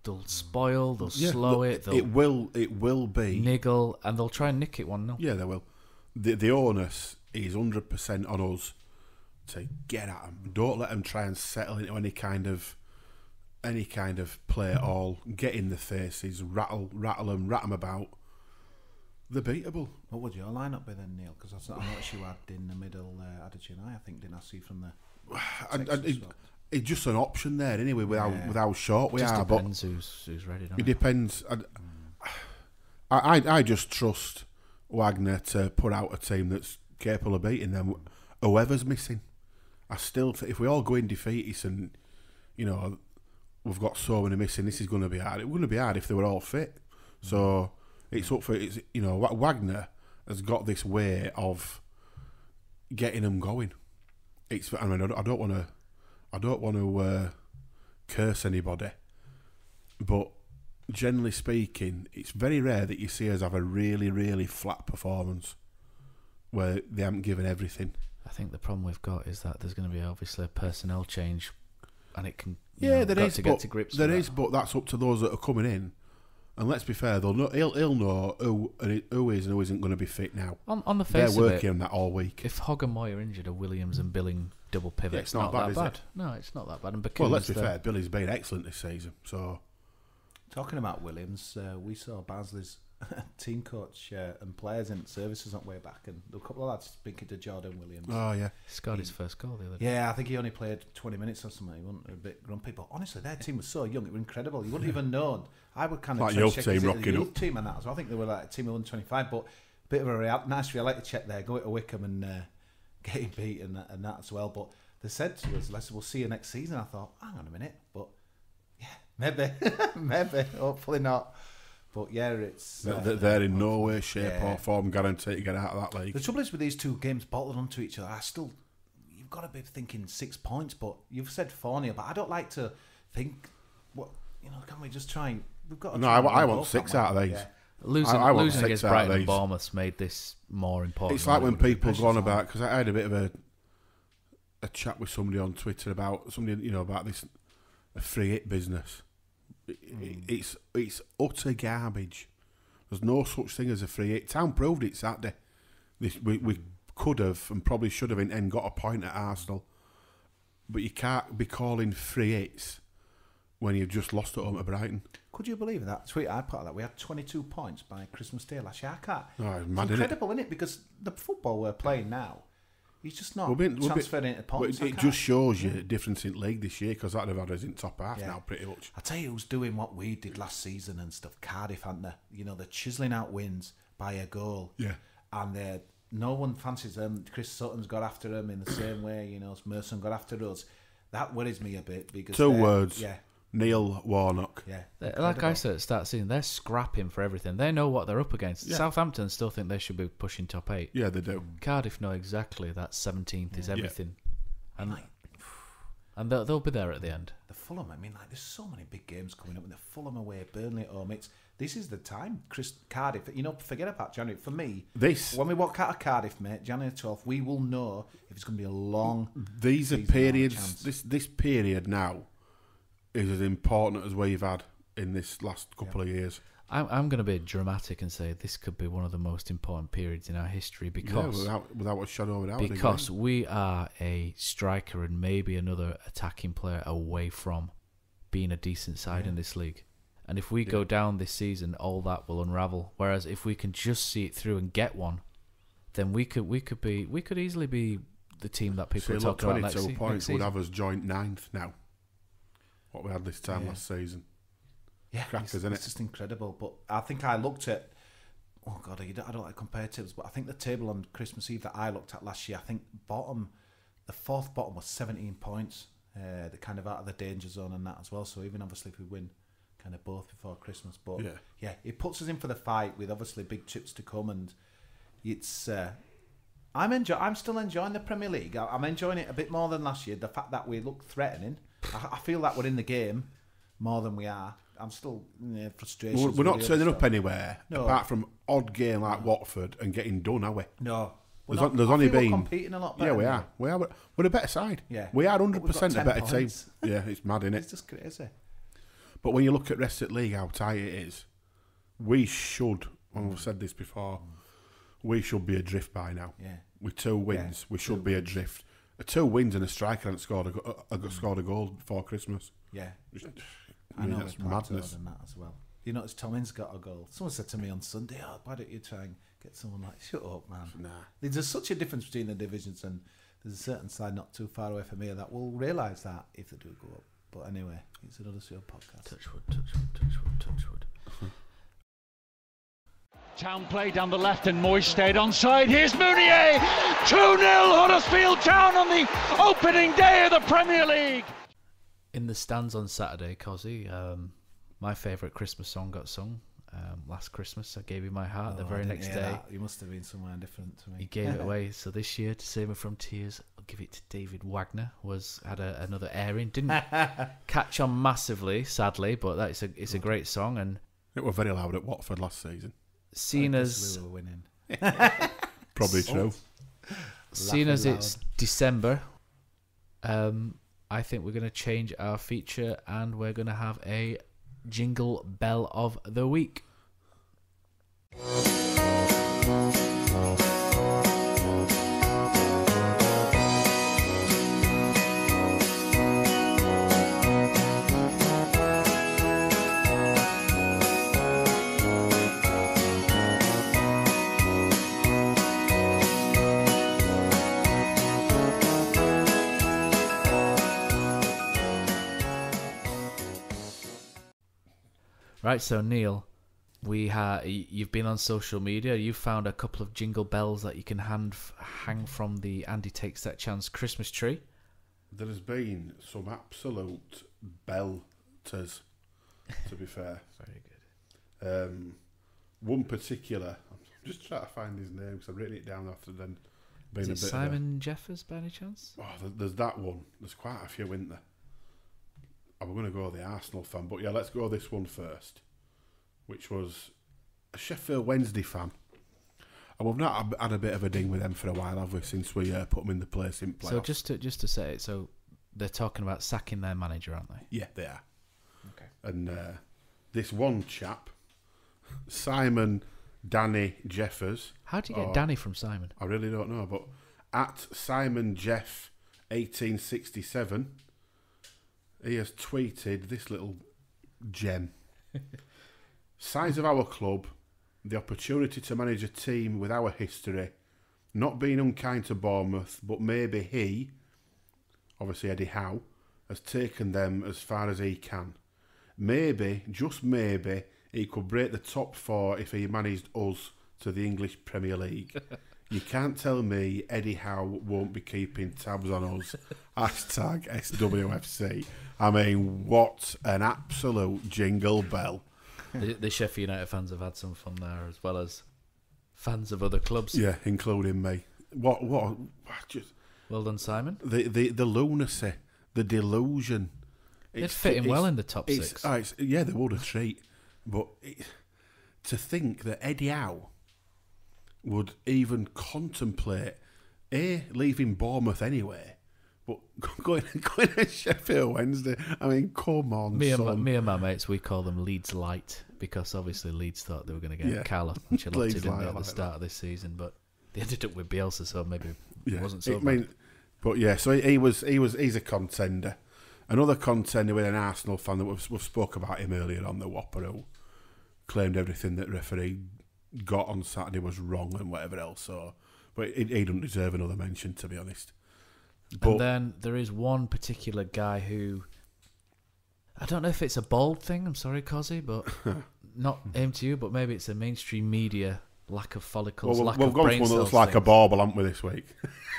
They'll spoil. They'll slow it. It will be niggle, and they'll try and nick it 1-0. Yeah, they will. The onus is 100% on us to get at them. Don't let them try and settle into any kind of play at all. Get in the faces, rattle them, rat them about. They're beatable. What would your lineup be then, Neil? Because I noticed you had in the middle Adesina, I think, didn't I see from the... It's just an option there anyway. With how short we just are, depends who's ready. It depends. I just trust Wagner to put out a team that's capable of beating them. Whoever's missing, I still if we all go in defeatist and we've got so many missing, this is going to be hard. It wouldn't be hard if they were all fit. So it's up for Wagner has got this way of getting them going. I don't want to curse anybody, but generally speaking, it's very rare that you see us have a really, really flat performance where they haven't given everything. I think the problem we've got is that there's going to be obviously a personnel change, and it can there is to get to grips. There with is, but that's up to those that are coming in. And let's be fair, he'll know who is and who isn't going to be fit now. On the face they're of working it, on that all week. If Hogg and Moy are injured, are Williams and Billing double pivot? It's not bad, is it? No, it's not that bad. And Well, let's be fair, Billy's been excellent this season. So, talking about Williams, we saw Barnsley's team coach and players in services on the way back, and a couple of lads speaking to Jordan Williams. Oh yeah, he scored his first goal the other day. Yeah, I think he only played 20 minutes or something. He wasn't a bit grumpy, but honestly, their team was so young; it was incredible. You wouldn't even known. I would kind of like your team rocking up. Team and that as well. I think they were like a team of 125, but a bit of a nice reality check there. Go to Wickham and getting beat and that as well. But they said to us, "Listen, we'll see you next season." I thought, hang on a minute, but yeah, maybe, hopefully not. But yeah, it's they're in no way, shape or form guaranteed to get out of that league. The trouble is with these two games bolted onto each other, you've got to be thinking 6 points. But you've said 4 but I don't like to think. Can we just try? We've got. I want 6 out of these. Yeah. Losing against Brighton and Bournemouth made this more important. It's like when people go on about, because I had a bit of a chat with somebody on Twitter about about this free hit business. It's utter garbage. There's no such thing as a free hit. Town proved it Saturday. We could have and probably should have and got a point at Arsenal, but you can't be calling free hits when you've just lost at home to Brighton. Could you believe that tweet I put out that we had 22 points by Christmas Day last year? I can't. Oh, it's mad, incredible, isn't it? Because the football we're playing now, he's just not transferred into points. It just shows you the difference in league this year, because that have had us in top half now pretty much. I tell you who's doing what we did last season and stuff. Cardiff, aren't they? They're chiselling out wins by a goal. Yeah. And no one fancies them. Chris Sutton's got after them in the same way. Merson got after us. That worries me a bit because 2 words. Yeah. Neil Warnock. Yeah, like I said at the start of the season, they're scrapping for everything. They know what they're up against. Yeah. Southampton still think they should be pushing top 8. Yeah, they do. Cardiff know exactly that 17th is everything, and they'll be there at the end. The Fulham, there's so many big games coming up. And the Fulham away, Burnley at home. This is the time. Cardiff, forget about January. For me, when we walk out of Cardiff, mate, January 12th, we will know if it's going to be a long. These are periods. This period now is as important as we've had in this last couple of years. I'm going to be dramatic and say this could be one of the most important periods in our history because without a shadow of a doubt. Because we are a striker and maybe another attacking player away from being a decent side in this league. And if we go down this season, all that will unravel. Whereas if we can just see it through and get one, then we could easily be the team that people are talking about. 22 points would have us joint 9th now. What we had this time last season. Yeah, it's just incredible. But I think I looked at, I don't like comparatives, but I think the table on Christmas Eve that I looked at last year, I think the 4th bottom was 17 points. They're kind of out of the danger zone and that as well. So even obviously if we win kind of both before Christmas, but it puts us in for the fight with obviously big trips to come, and it's. I'm still enjoying the Premier League. I'm enjoying it a bit more than last year. The fact that we look threatening. I feel that we're in the game more than we are. I'm still frustrated. We're not turning up anywhere apart from odd game like Watford and getting done, are we? No, There's only been... We're competing a lot better. Yeah, we now. are. We're a better side. Yeah. We are But we've got 100% a 10 better points. team. Yeah, it's mad, innit? It's just crazy. But when you look at the rest of the league, how tight it is, we should, and we've said this before, we should be adrift by now. Yeah. With 2 wins, we should be adrift. 2 wins and a striker hadn't scored a goal before Christmas. Yeah. I mean, know that's we're plateaued madness. in that as well. You notice Tomin's got a goal. Someone said to me on Sunday, why don't you try and get someone like, shut up, man. Nah. There's such a difference between the divisions, and there's a certain side not too far away from here that will realise that if they do go up. But anyway, it's another show podcast. Touchwood, touchwood, touchwood, touchwood. Town play down the left and Moyes stayed onside. Here's Mounier! 2-0 Huddersfield Town on the opening day of the Premier League. In the stands on Saturday, Kosi, my favourite Christmas song got sung last Christmas. I Gave You My Heart. The very next day, You must have been somewhere different to me. he gave it away. So this year, to save me from tears, I'll give it to David Wagner. Had another airing. Didn't catch on massively, sadly, but it's a great song. And It were very loud at Watford last season. seeing as we were winning. Probably true. Seeing as Laughing it's December, I think we're going to change our feature and we're going to have a Jingle Bell of the Week. Right, so Neil, you've been on social media. You found a couple of jingle bells that you can hang from the Andy Takes That Chance Christmas tree. There has been some absolute belters, to be fair. Very good. One particular, I'm just trying to find his name because I've written it down after then being Is a it bit Simon Jeffers by any chance? there's that one. There's quite a few, isn't there? I'm going to go the Arsenal fan, but yeah, let's go this one first, which was a Sheffield Wednesday fan. And we've not had a bit of a ding with them for a while, have we, since we put them in the place in playoffs? So just to say it, so they're talking about sacking their manager, aren't they? Yeah, they are. Okay. And this one chap, Simon Danny Jeffers. How do you get Danny from Simon? I really don't know, but at Simon Jeff 1867, he has tweeted this little gem. Size of our club, the opportunity to manage a team with our history, not being unkind to Bournemouth, but maybe he, obviously Eddie Howe, has taken them as far as he can. Maybe, just maybe, he could break the top 4 if he managed us to the English Premier League. You can't tell me Eddie Howe won't be keeping tabs on us. Hashtag SWFC. I mean, what an absolute jingle bell. The Sheffield United fans have had some fun there, as well as fans of other clubs. Yeah, including me. What just Well done, Simon. the lunacy, the delusion. It'd fit in well in the top 6. Yeah, they would a treat. But to think that Eddie Howe would even contemplate leaving Bournemouth anyway, but going to Sheffield Wednesday. I mean, come on, Me son. and my mates, we call them Leeds Light, because obviously Leeds thought they were going to get Carlo Ancelotti Leeds Light, at the start of this season, but they ended up with Bielsa, so maybe it wasn't so bad. But yeah, so he's a contender. Another contender with an Arsenal fan that we've spoke about him earlier on, the Whopper, who claimed everything that referee got on Saturday was wrong and whatever else. So, but he doesn't deserve another mention, to be honest. But And then there is one particular guy who, I don't know if it's a bold thing, I'm sorry, Kosi, but not aimed to you, but maybe it's a mainstream media lack of follicles, lack we've of gone brain to one cells that's like a thing. bauble, haven't we, this week?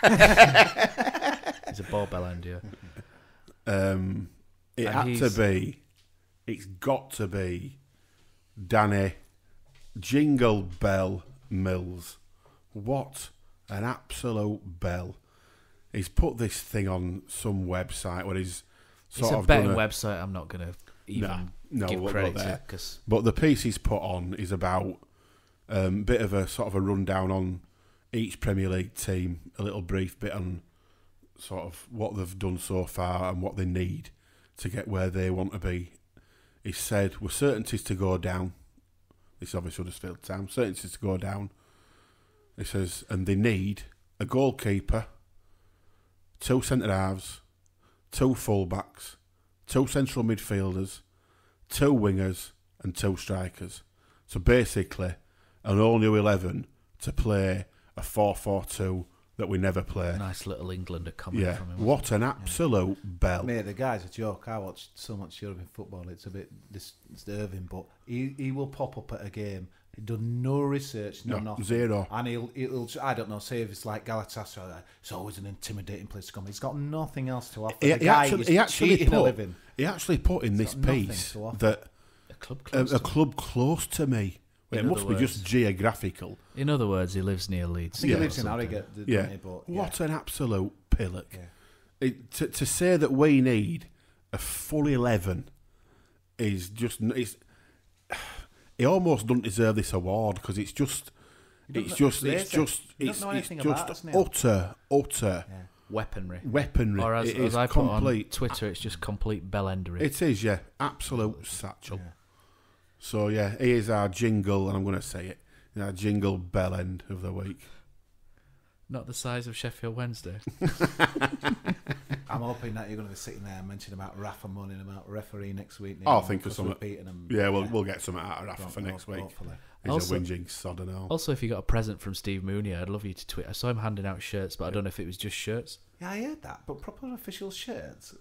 It's a barbell end, yeah. It's got to be Danny Jingle Bell Mills. What an absolute bell. He's put this thing on some website where he's It's a betting website I'm not going to even give we'll credit go there. to. Cause But the piece he's put on is about bit of a sort of a rundown on each Premier League team a little brief bit on sort of what they've done so far and what they need to get where they want to be. He said, we're certainties to go down. This is obviously Huddersfield Town. Certainties to go down. He says, and they need a goalkeeper, 2 centre-halves, 2 full-backs, 2 central midfielders, 2 wingers and 2 strikers. So basically, an all-new 11 to play a 4-4-2 that we never play. Nice little Englander comment from him. What an absolute bell. Mate, the guy's a joke. I watched so much European football, it's a bit disturbing, but he will pop up at a game. He done no research, nothing. Zero. And he'll I don't know, say if it's like Galatasaray, it's always an intimidating place to come. He's got nothing else to offer. He actually put in this piece that a club close to me. It must be just geographical. In other words, he lives near Leeds. I think he lives in Harrogate. What an absolute pillock. Yeah. To say that we need a full 11 is just... he almost doesn't deserve this award because it's just utter weaponry. Or as I put on Twitter, it's just complete bellendery. It is, yeah. Absolute satchel. Yeah. So, yeah, he is our jingle, and I'm going to say it, our jingle bell end of the week. Not the size of Sheffield Wednesday. I'm hoping that you're going to be sitting there and mentioning about Rafa Munn and about referee next week. I'll think of something. We'll get something out of Rafa for next week. Hopefully. He's also, a whinging sod and all. Also, if you got a present from Steve Mooney, I'd love you to tweet. I saw him handing out shirts, but I don't know if it was just shirts. Yeah, I heard that, but proper official shirts.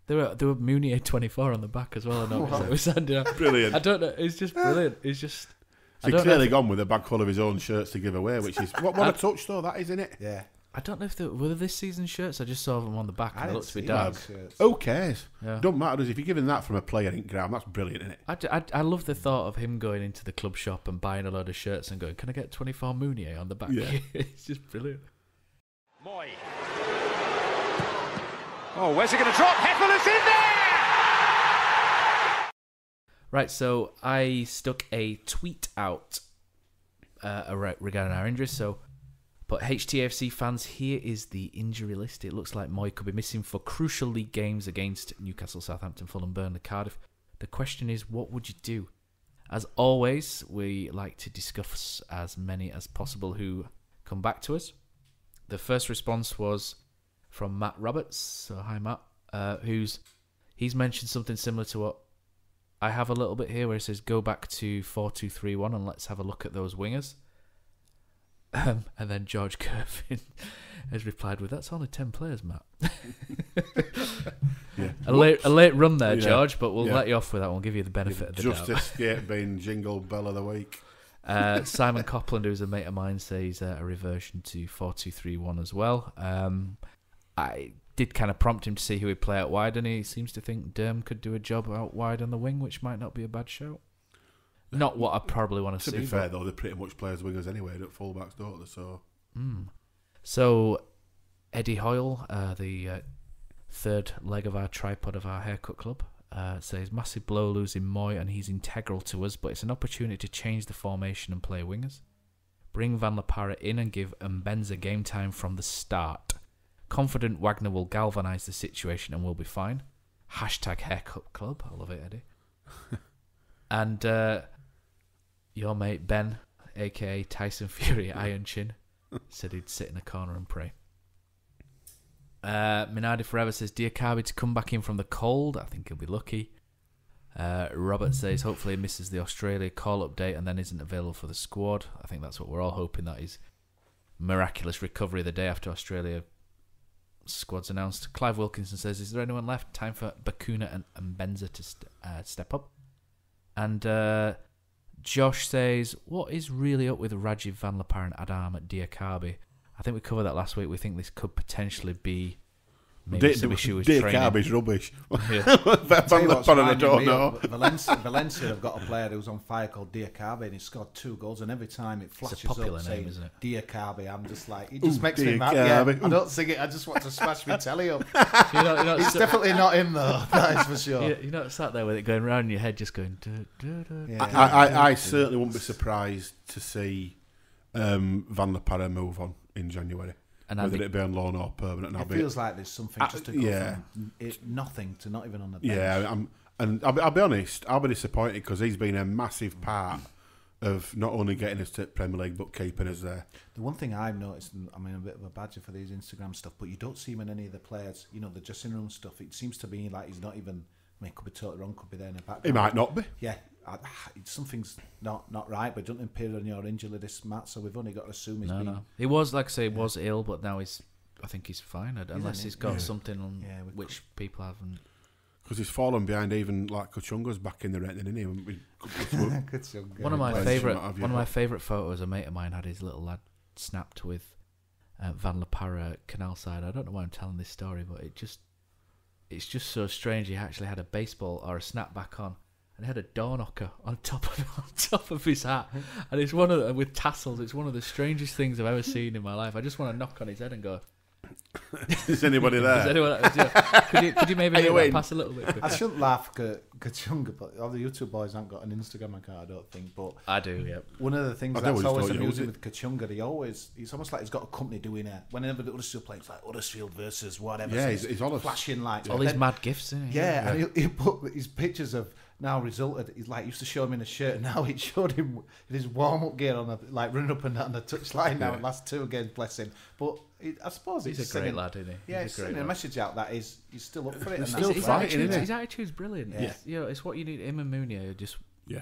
There were Mooney 24 on the back as well. I noticed it was handing out. Brilliant. I don't know. It's just brilliant. It's just. So he's clearly gone with a bag full of his own shirts to give away, which is what a touch though. That is, isn't it? Yeah. I don't know if were this season's shirts. I just saw them on the back and they looked to be dark. Who cares? Yeah. Don't matter, does if you're giving that from a player in ground, that's brilliant, isn't it? I love the thought of him going into the club shop and buying a load of shirts and going, "Can I get 24 Mooney on the back?" Yeah. It's just brilliant. Moy. Oh, where's he going to drop? Heffel's in there! Right, so I stuck a tweet out regarding our injuries. But HTFC fans, here is the injury list. It looks like Moy could be missing for crucial league games against Newcastle, Southampton, Fulham, Burnley, Cardiff. The question is, what would you do? As always, we like to discuss as many as possible who come back to us. The first response was from Matt Roberts. So hi, Matt. He's mentioned something similar to what I have a little bit here, where it says go back to 4-2-3-1 and let's have a look at those wingers. And then George Kervin has replied with, "That's only 10 players, Matt." Yeah. A late run there, George, but we'll let you off with that. We'll give you the benefit of the doubt. Just escaped being Jingle Bell of the week. Simon Copland, who's a mate of mine, says a reversion to 4-2-3-1 as well. I did kind of prompt him to see who he'd play out wide, and he seems to think Derm could do a job out wide on the wing, which might not be a bad shout. Not what I probably want to see. To be fair, though, they pretty much play as wingers anyway, at fullbacks, don't they? So, Eddie Hoyle, the third leg of our tripod of our haircut club, says, massive blow losing Moy, and he's integral to us, but it's an opportunity to change the formation and play wingers. Bring Van La Parra in and give Mbenza game time from the start. Confident Wagner will galvanise the situation and we'll be fine. #haircut club. I love it, Eddie. And your mate Ben, a.k.a. Tyson Fury Iron Chin, said he'd sit in a corner and pray. Minardi Forever says, Diakabi to come back in from the cold. I think he'll be lucky. Robert says, hopefully he misses the Australia call update and then isn't available for the squad. I think that's what we're all hoping, that his miraculous recovery the day after Australia squad's announced. Clive Wilkinson says, is there anyone left? Time for Bakuna and Mbenza to step up. And Josh says, what is really up with Rajiv Van La Parra and Adam at Diakabi? I think we covered that last week. We think this could potentially be maybe some issue with training. Diakabi's rubbish. Yeah. Van La Parra, I don't know. Valencia have got a player who's on fire called Diakabi, and he scored 2 goals, and every time it flashes up name, saying isn't it? Diakabi, I'm just like, it just makes me mad. Yeah, I don't sing it, I just want to smash my telly up. It's definitely not him though, that is for sure. You're not sat there with it going round in your head just going... I certainly wouldn't be surprised to see Van La Parra move on. in January. And whether it be on loan or permanent. It feels like there's something just to go from nothing to not even on the bench. Yeah, I'll be honest, I'll be disappointed because he's been a massive part of not only getting us to Premier League but keeping us there. The one thing I've noticed, and I'm a bit of a badger for these Instagram stuff, but you don't see him in any of the players, the dressing room stuff. It seems to be like he's not even, could be totally wrong, could be there in the background. He might not be. Yeah, something's not right, but it doesn't appear on your injury list, Matt, so we've only got to assume he's been... No. He was, like I say, was ill, but now I think he's fine, unless he's got something on which people haven't... Because he's fallen behind even like Kachunga's back in the renting, isn't he? One of my favourite photos a mate of mine had his little lad snapped with Van La Parra canal side. I don't know why I'm telling this story, but it's just so strange. He actually had a baseball or a snapback on, and he had a door knocker on top of his hat, and it's with tassels. It's one of the strangest things I've ever seen in my life. I just want to knock on his head and go, is anybody there? Could you maybe pass a little bit? I shouldn't laugh at Kachunga, but all the YouTube boys haven't got an Instagram account, I don't think. But I do, yeah. One of the things that's always amusing with Kachunga, it's almost like he's got a company doing it. Whenever the Huddersfield plays, like Huddersfield versus whatever. Yeah, he's all flashing lights. All these mad gifts, isn't he? Yeah, and he put his pictures of now resulted. He's like used to show him in a shirt, and now it showed him in his warm up gear on running up and down the touchline now. And last 2 games, bless him. But I suppose he's a great lad, isn't he? Yeah, he's sending a message out that he's still up for it. He's still fighting, isn't he? His attitude's brilliant. Yeah. It's what you need. Him and Mooney are just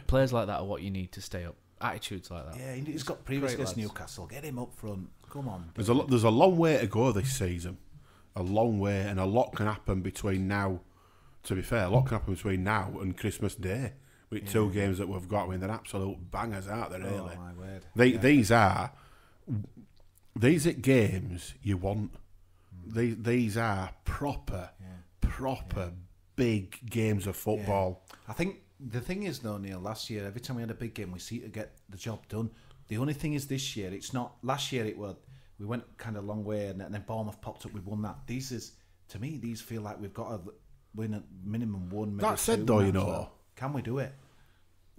players like that are what you need to stay up. Attitudes like that. Yeah, he's got previous against Newcastle. Get him up front. Come on. There's a long way to go this season. A long way, and a lot can happen between now. To be fair, a lot can happen between now and Christmas Day. With 2 games that we've got, they're absolute bangers, aren't they? Really. Oh my word. These are games you want. These are proper big games of football. Yeah. I think the thing is though, Neil, last year every time we had a big game we seem to get the job done. The only thing is this year it's not. Last year we went kind of a long way and then Bournemouth popped up, we won that. These feel like we've got to win at minimum 1, maybe that said 2 though, well. Can we do it?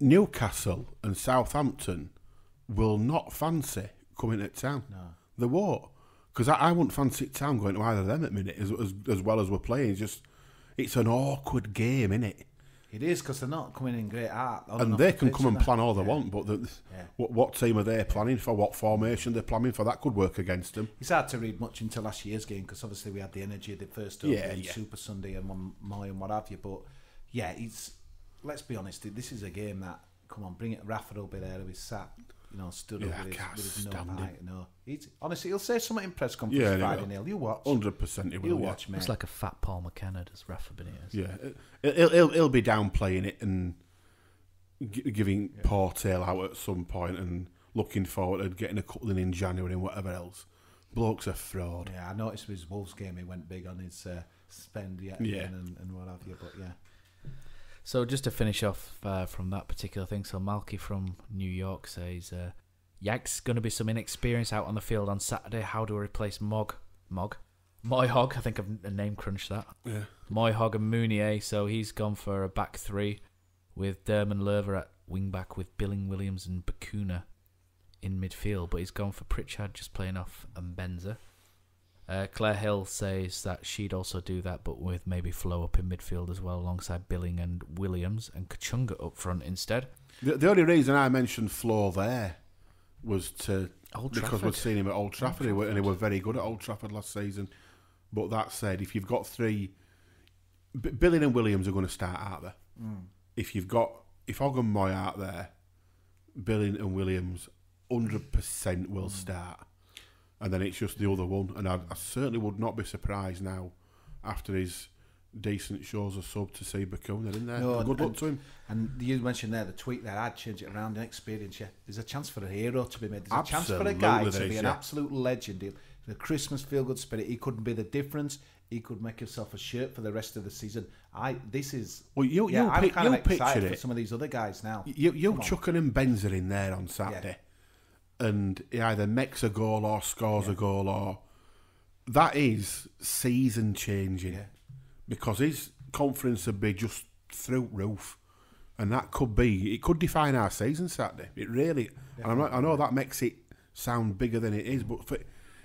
Newcastle and Southampton will not fancy coming to town. No. They won't. Because I wouldn't fancy town going to either of them at minute as well as we're playing. It's an awkward game, isn't it? It is, because they're not coming in great art. And they can come and plan all they want, but what team are they planning for? What formation they're planning for? That could work against them. It's hard to read much into last year's game because obviously we had the energy of the first Super Sunday and one more and what have you. But let's be honest, this is a game that, come on, bring it. Rafa will be there, he'll be sat, stood up with his no fight. No, honestly, he'll say something in press conference Friday, Neil. You watch. 100% he will. You watch, mate. It's like a fat Paul McKenna, does Rafa Benitez. Yeah, he'll be downplaying it and giving poor tail out at some point and looking forward to getting a couple in January and whatever else. Bloke's a fraud. Yeah, I noticed with his Wolves game he went big on his spend and what have you, but yeah. So just to finish off from that particular thing, so Malky from New York says, Yag's going to be some inexperience out on the field on Saturday. How do we replace Moyhog? I think I've name crunched that. Yeah. Moyhog and Mounier, so he's gone for a back 3 with Derman Lerver at wing back with Billing, Williams and Bakuna in midfield, but he's gone for Pritchard just playing off Mbenza. Claire Hill says that she'd also do that, but with maybe Flo up in midfield as well, alongside Billing and Williams, and Kachunga up front instead. The only reason I mentioned Flo there was because we'd seen him at Old Trafford, and he were very good at Old Trafford last season. But that said, if you've got 3, Billing and Williams are going to start out there. If Ogg and Moy out there, Billing and Williams 100% will start. And then it's just the other one. And I certainly would not be surprised now, after his decent shows of sub, to see Bakuna in there. No, good luck to him. And you mentioned there the tweet there, I'd change it around the experience. There's a chance for a hero to be made. There's a chance for a guy to be an absolute legend. The Christmas feel-good spirit. He could be the difference. He could make himself a shirt for the rest of the season. I'm kind of excited for some of these other guys now. You chucking and Benzer in there on Saturday. And he either makes a goal or scores a goal, or that is season changing, because his confidence would be just through roof, and it could define our season Saturday. It really, and I know that makes it sound bigger than it is, but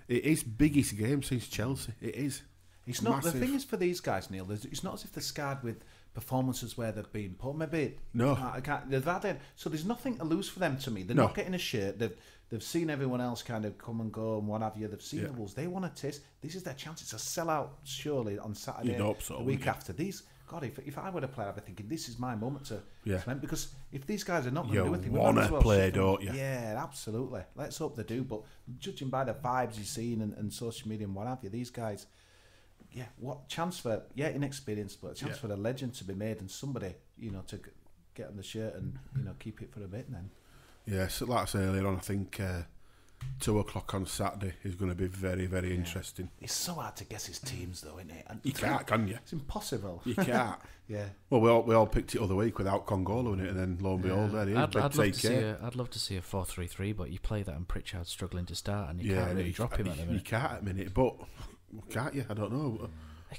It is biggest game since Chelsea. It is. It's not. Massive. The thing is for these guys, Neil. It's not as if they're scarred with performances where they've been poor. Maybe No. I can't. They've had it. So there's nothing to lose for them. To me, they're No. not getting a shirt. They've seen everyone else kind of come and go and what have you. They've seen the Wolves. They want to taste. This is their chance. It's a sellout surely on Saturday. You'd hope so, the week wouldn't you? after. These. God, if I were to play, I'd be thinking this is my moment to Yeah. cement, because if these guys are not going You to do anything, we wanna might as well play, shut them. don't you? Yeah, absolutely. Let's hope they do. But judging by the vibes you've seen and social media and what have you, these guys, yeah, what chance for inexperienced, but a chance for a legend to be made and somebody to get on the shirt and keep it for a bit. And then Yeah, so like I said earlier on, I think 2 o'clock on Saturday is going to be very, very interesting. it's so hard to guess his teams, though, isn't it? And You can't, can you? It's impossible. You can't. Yeah. Well, we all picked it other week without Congolo in it, and then lo and behold, there he is. I'd Big love to see a 4-3-3, but you play that and Pritchard's struggling to start, and you yeah, can't really drop him at the You minute. can't at the minute, but can't you? I don't know.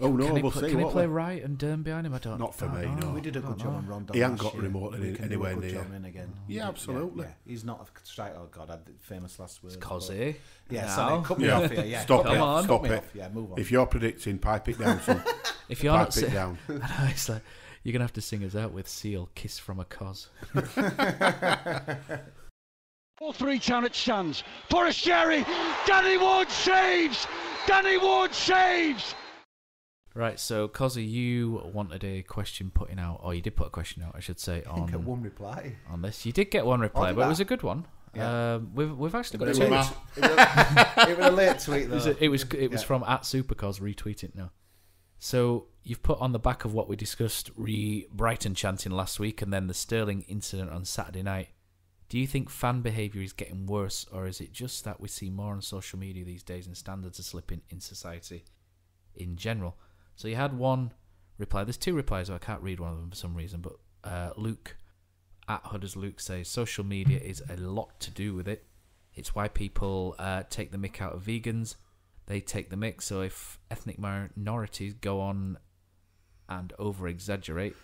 Oh no, Can he we'll play, see. Can he won't play we? Wright and Dern behind him? I don't. Not for I me, don't no. know. We did a good job on Rondon. He hasn't last got year. remotely We can do a anywhere good near. job in again. Yeah, absolutely. Yeah. He's not a strike. Oh God, I did famous last words. Kosi. Yeah, Now. sorry, cut me Yeah. off here. Yeah, Stop cut me it. off, Stop cut me it. off. Yeah, move on. If you're predicting, pipe it down, son. If you're Pipe not, it down. I know, it's like you're gonna have to sing us out with Seal, "Kiss from a Cos." 4-3 challenge stands. Forrest Sherry. Danny Ward saves. Danny Ward saves. Right, so Kosi, you wanted a question putting out, or you did put a question out, I should say, I think on one reply. on this. You did get one reply, did but it that? was a good one. Yeah. We've actually got But two. it was It was a late tweet though. It was from @Supercos retweeting now. So you've put on the back of what we discussed, Brighton chanting last week, and then the Sterling incident on Saturday night. Do you think fan behaviour is getting worse, or is it just that we see more on social media these days and standards are slipping in society in general? So you had one reply. There's two replies, so I can't read one of them for some reason. But Luke, @HuddersLuke, says social media is a lot to do with it. It's why people take the mick out of vegans. They take the mick. So if ethnic minorities go on and over-exaggerate,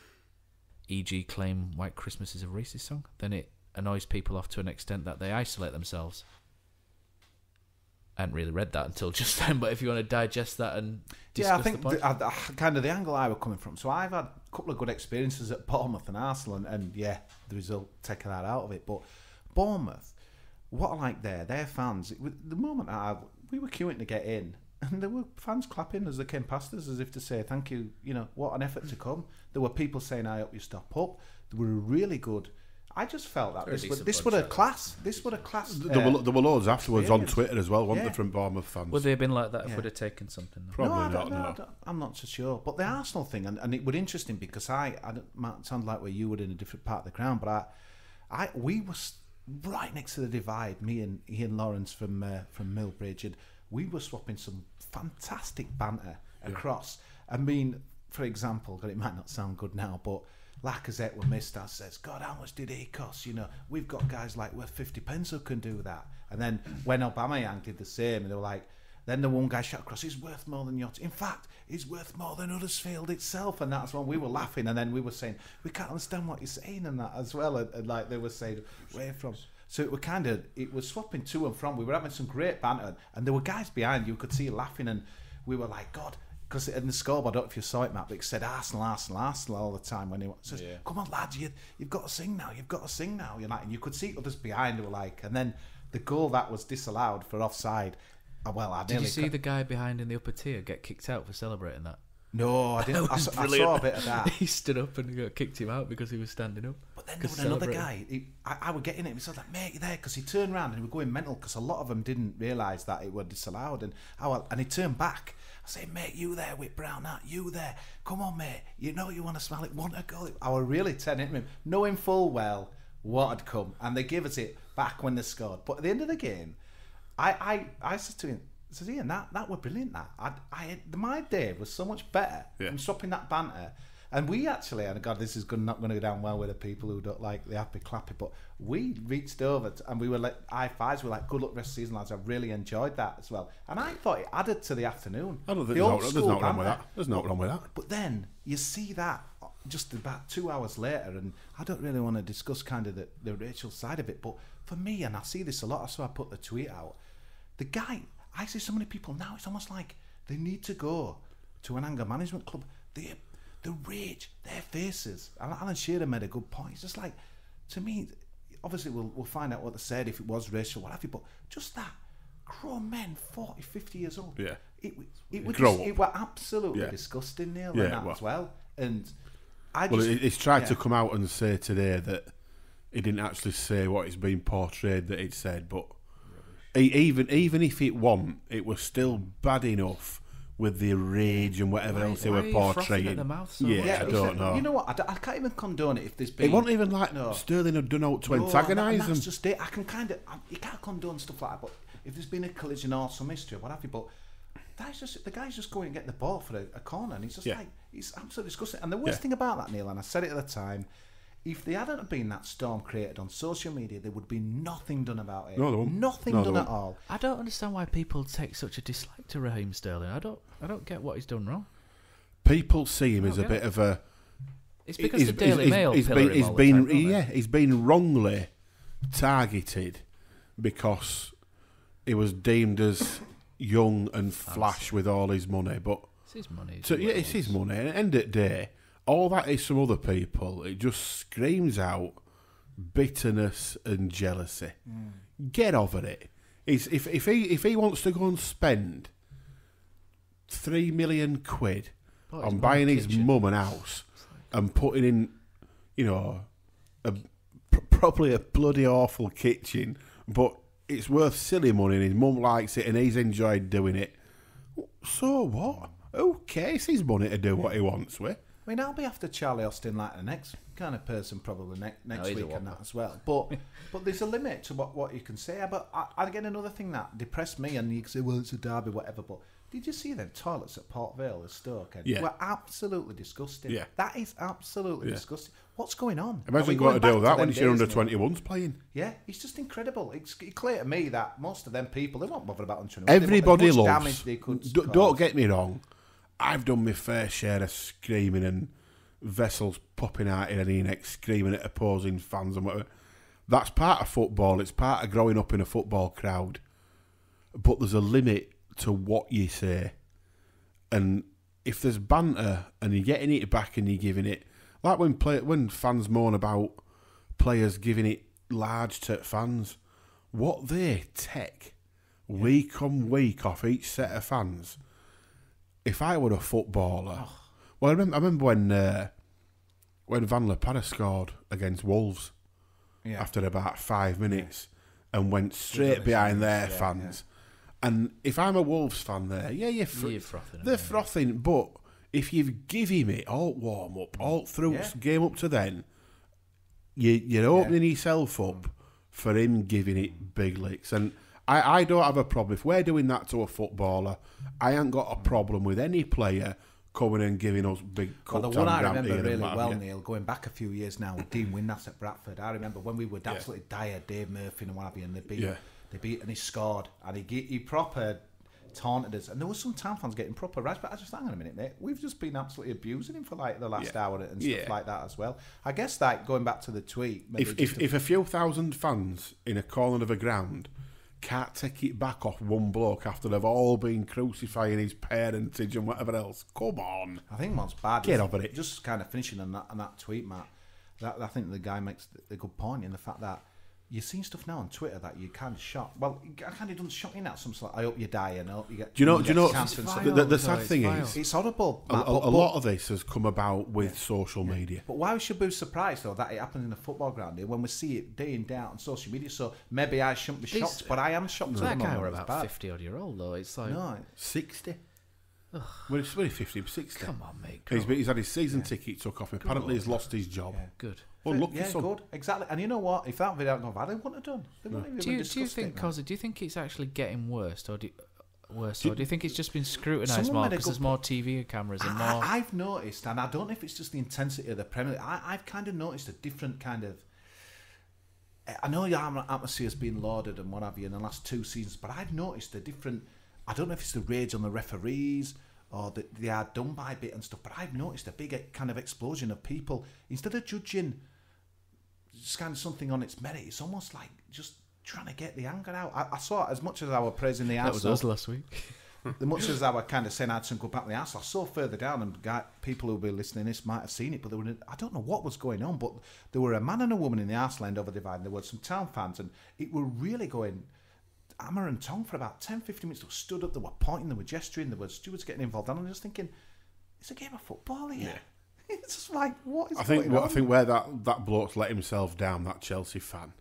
e.g. claim White Christmas is a racist song, then it annoys people off to an extent that they isolate themselves. I hadn't really read that until just then, but if you want to digest that and discuss I think the point. kind of the angle I was coming from. So I've had a couple of good experiences at Bournemouth and Arsenal, and the result taking that out of it. But Bournemouth, what I like their fans. The moment we were queuing to get in, and there were fans clapping as they came past us, as if to say thank you. What an effort to come. There were people saying, "I hope you stop up." They were really good. I just felt that this would a class. This would a class. There were loads afterwards on experience. Twitter as well, weren't Yeah. there, from Bournemouth fans? Would they have been like that if Yeah. we'd have taken something? Though? Probably I not, no. I'm not so sure. But the Arsenal thing, and it was interesting because I don't, might sound like where you were in a different part of the ground, but we were right next to the divide. Me and Ian Lawrence from Millbridge, and we were swapping some fantastic banter across. I mean, for example, it might not sound good now, but Lacazette were missed. I says, God, how much did he cost? We've got guys like worth 50 pence who can do that. And then when Aubameyang did the same, and they were like, then the one guy shot across, he's worth more than yours. In fact, he's worth more than Huddersfield itself. And that's when we were laughing. And then we were saying, we can't understand what you're saying and that as well. And like they were saying, where from? So it was swapping to and from. We were having some great banter. And there were guys behind you could see laughing. And we were like, God. Because in the scoreboard, I don't know if you saw it, Matt, but it said Arsenal, Arsenal, Arsenal all the time when he says, come on, lads, you've got to sing now, you've got to sing now. And you could see others behind who were like, and then the goal that was disallowed for offside, Did you see the guy behind in the upper tier get kicked out for celebrating that? No, I didn't. I saw a bit of that. He stood up and got kicked him out because he was standing up. But then there was another guy. I was getting it. He was like, mate, you there? Because he turned around and he was going mental because a lot of them didn't realise that it was disallowed. And he turned back. I say, mate, you there with brown hat? You there? Come on, mate. You know you want to smell it. Want a goal? I was really turning him, knowing full well what had come. And they gave us it back when they scored. But at the end of the game, I said to him, I said, Ian, that were brilliant. My day was so much better from stopping that banter. And we actually, and God, this is not going to go down well with the people who don't like the happy clappy, but we reached over and we were like high fives. We were like, good luck rest of the season, lads. I really enjoyed that as well. And I thought it added to the afternoon. I don't think there's no wrong with that. There's no wrong with that. But then you see that just about 2 hours later, and I don't really want to discuss kind of the Rachel side of it, but for me, and I see this a lot, so I put the tweet out. The guy, I see so many people now, it's almost like they need to go to an anger management club. The rage, their faces. Alan Shearer made a good point. It's just like, to me, obviously we'll find out what they said, if it was racial, what have you, but just that, grown men, 40, 50 years old. Yeah. It was absolutely disgusting, Neil, as well. And he's tried to come out and say today that he didn't actually say what it's been portrayed that he'd said, but even if it wasn't, it was still bad enough with the rage and whatever else they were portraying. At the mouth so I don't know. You know what? I can't even condone it if there's been. It wasn't even like Sterling had done out to antagonise them. That's just it. I can you can't condone stuff like that. But if there's been a collision or some history or what have you, but the guy's just going and get the ball for a corner, and he's just like, it's absolutely disgusting. And the worst thing about that, Neil, and I said it at the time, if there hadn't been that storm created on social media, there would be nothing done about it. No, there won't. Nothing done at all. I don't understand why people take such a dislike to Raheem Sterling. I don't get what he's done wrong. People see him as a bit of a. It's because the Daily Mail he's been wrongly targeted because he was deemed as young and flash with all his money, but it's his money. It's his money. And at the end of the day, all that is from other people. It just screams out bitterness and jealousy. Get over it. If he wants to go and spend £3 million on buying his mum an house and putting in, probably a bloody awful kitchen, but it's worth silly money and his mum likes it and he's enjoyed doing it, so what? Okay, it's his money to do what he wants with. I mean, I'll be after Charlie Austin like the next kind of person probably next week and that as well. But there's a limit to what you can say. But again, another thing that depressed me, and you can say, well, it's a derby, whatever, but did you see them toilets at Port Vale at Stoke? They were absolutely disgusting. Yeah. That is absolutely disgusting. What's going on? Imagine going to deal with that when it's your under-21s playing. Yeah, it's just incredible. It's clear to me that most of them people, they won't bother about under-21s. Everybody loves. Don't get me wrong. I've done my fair share of screaming and vessels popping out in any neck, screaming at opposing fans and whatever. That's part of football. It's part of growing up in a football crowd. But there's a limit to what you say. And if there's banter and you're getting it back and you're giving it, like when fans moan about players giving it large to fans, what they take week on week off each set of fans. If I were a footballer, well, I remember when Van Le Parra scored against Wolves after about 5 minutes and went straight behind their fans. And if I'm a Wolves fan there, you're frothing. They're frothing, but if you've given it all warm up, all through game up to then, you're opening yourself up for him giving it big licks. And I don't have a problem. If we're doing that to a footballer, I ain't got a problem with any player coming and giving us big cups. Well, the one I remember really well, Neil, going back a few years now, Dean Winnass at Bradford. I remember when we were absolutely dire, Dave Murphy and what have you, and they beat and he scored, and he proper taunted us. And there was some town fans getting proper rash, but I just, hang on a minute, mate, we've just been absolutely abusing him for like the last hour and stuff like that as well. I guess that, going back to the tweet, if a few thousand fans in a corner of a ground can't take it back off one bloke after they've all been crucifying his parentage and whatever else, come on. I think what's bad Get over it. Just kind of finishing on that tweet, Matt, I think the guy makes a good point in the fact that you're seeing stuff now on Twitter that you kind of shock. Well, it kind of doesn't shock you now. Something like, I hope you die and I hope you get. Do you know? The sad thing is, it's horrible. Matt, a lot of this has come about with social media. But why should we be surprised though that it happens in a football ground here when we see it day in day out on social media? So maybe I shouldn't be shocked, but I am shocked. That guy were about 50-odd-year-old though. It's like 60. Well, he's 50, 60. Come on, mate. He's had his season ticket took off. Apparently, he's lost his job. Good. Well, look, good, exactly. And you know what? If that video hadn't gone bad, they wouldn't have done. They wouldn't do you think, Kosi, do you think it's actually getting worse, or do you think it's just been scrutinised more because there's more TV cameras and more? I've noticed, and I don't know if it's just the intensity of the Premier League. I've kind of noticed a different kind of. I know your atmosphere's been lauded and what have you in the last 2 seasons, but I've noticed a different. I don't know if it's the rage on the referees or that they are done by a bit and stuff, but I've noticed a big kind of explosion of people. Instead of judging just kind of something on its merit, it's almost like just trying to get the anger out. I saw it as much as I were praising the That was Arsenal. us last week. As much as I were kind of saying I had some good back the Arsenal, I saw further down, and people who'll be listening to this might have seen it, but I don't know what was going on, but there were a man and a woman in the Arsenal end over the divide, and there were some town fans, and it were really going hammer and tongue for about 10-15 minutes. They stood up, they were pointing, they were gesturing, there were stewards getting involved, and I'm just thinking, it's a game of football here. Yeah. It's just like, what is going on? I think where that bloke's let himself down, that Chelsea fan,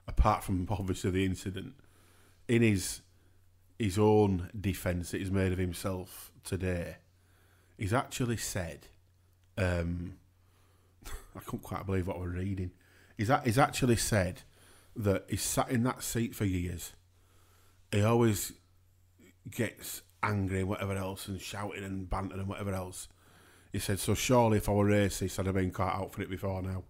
apart from obviously the incident, in his own defence that he's made of himself today, he's actually said, I couldn't quite believe what we're reading. He's actually said that he's sat in that seat for years. He always gets angry and whatever else, and shouting and bantering and whatever else. He said, so surely if I were racist, I'd have been caught out for it before now.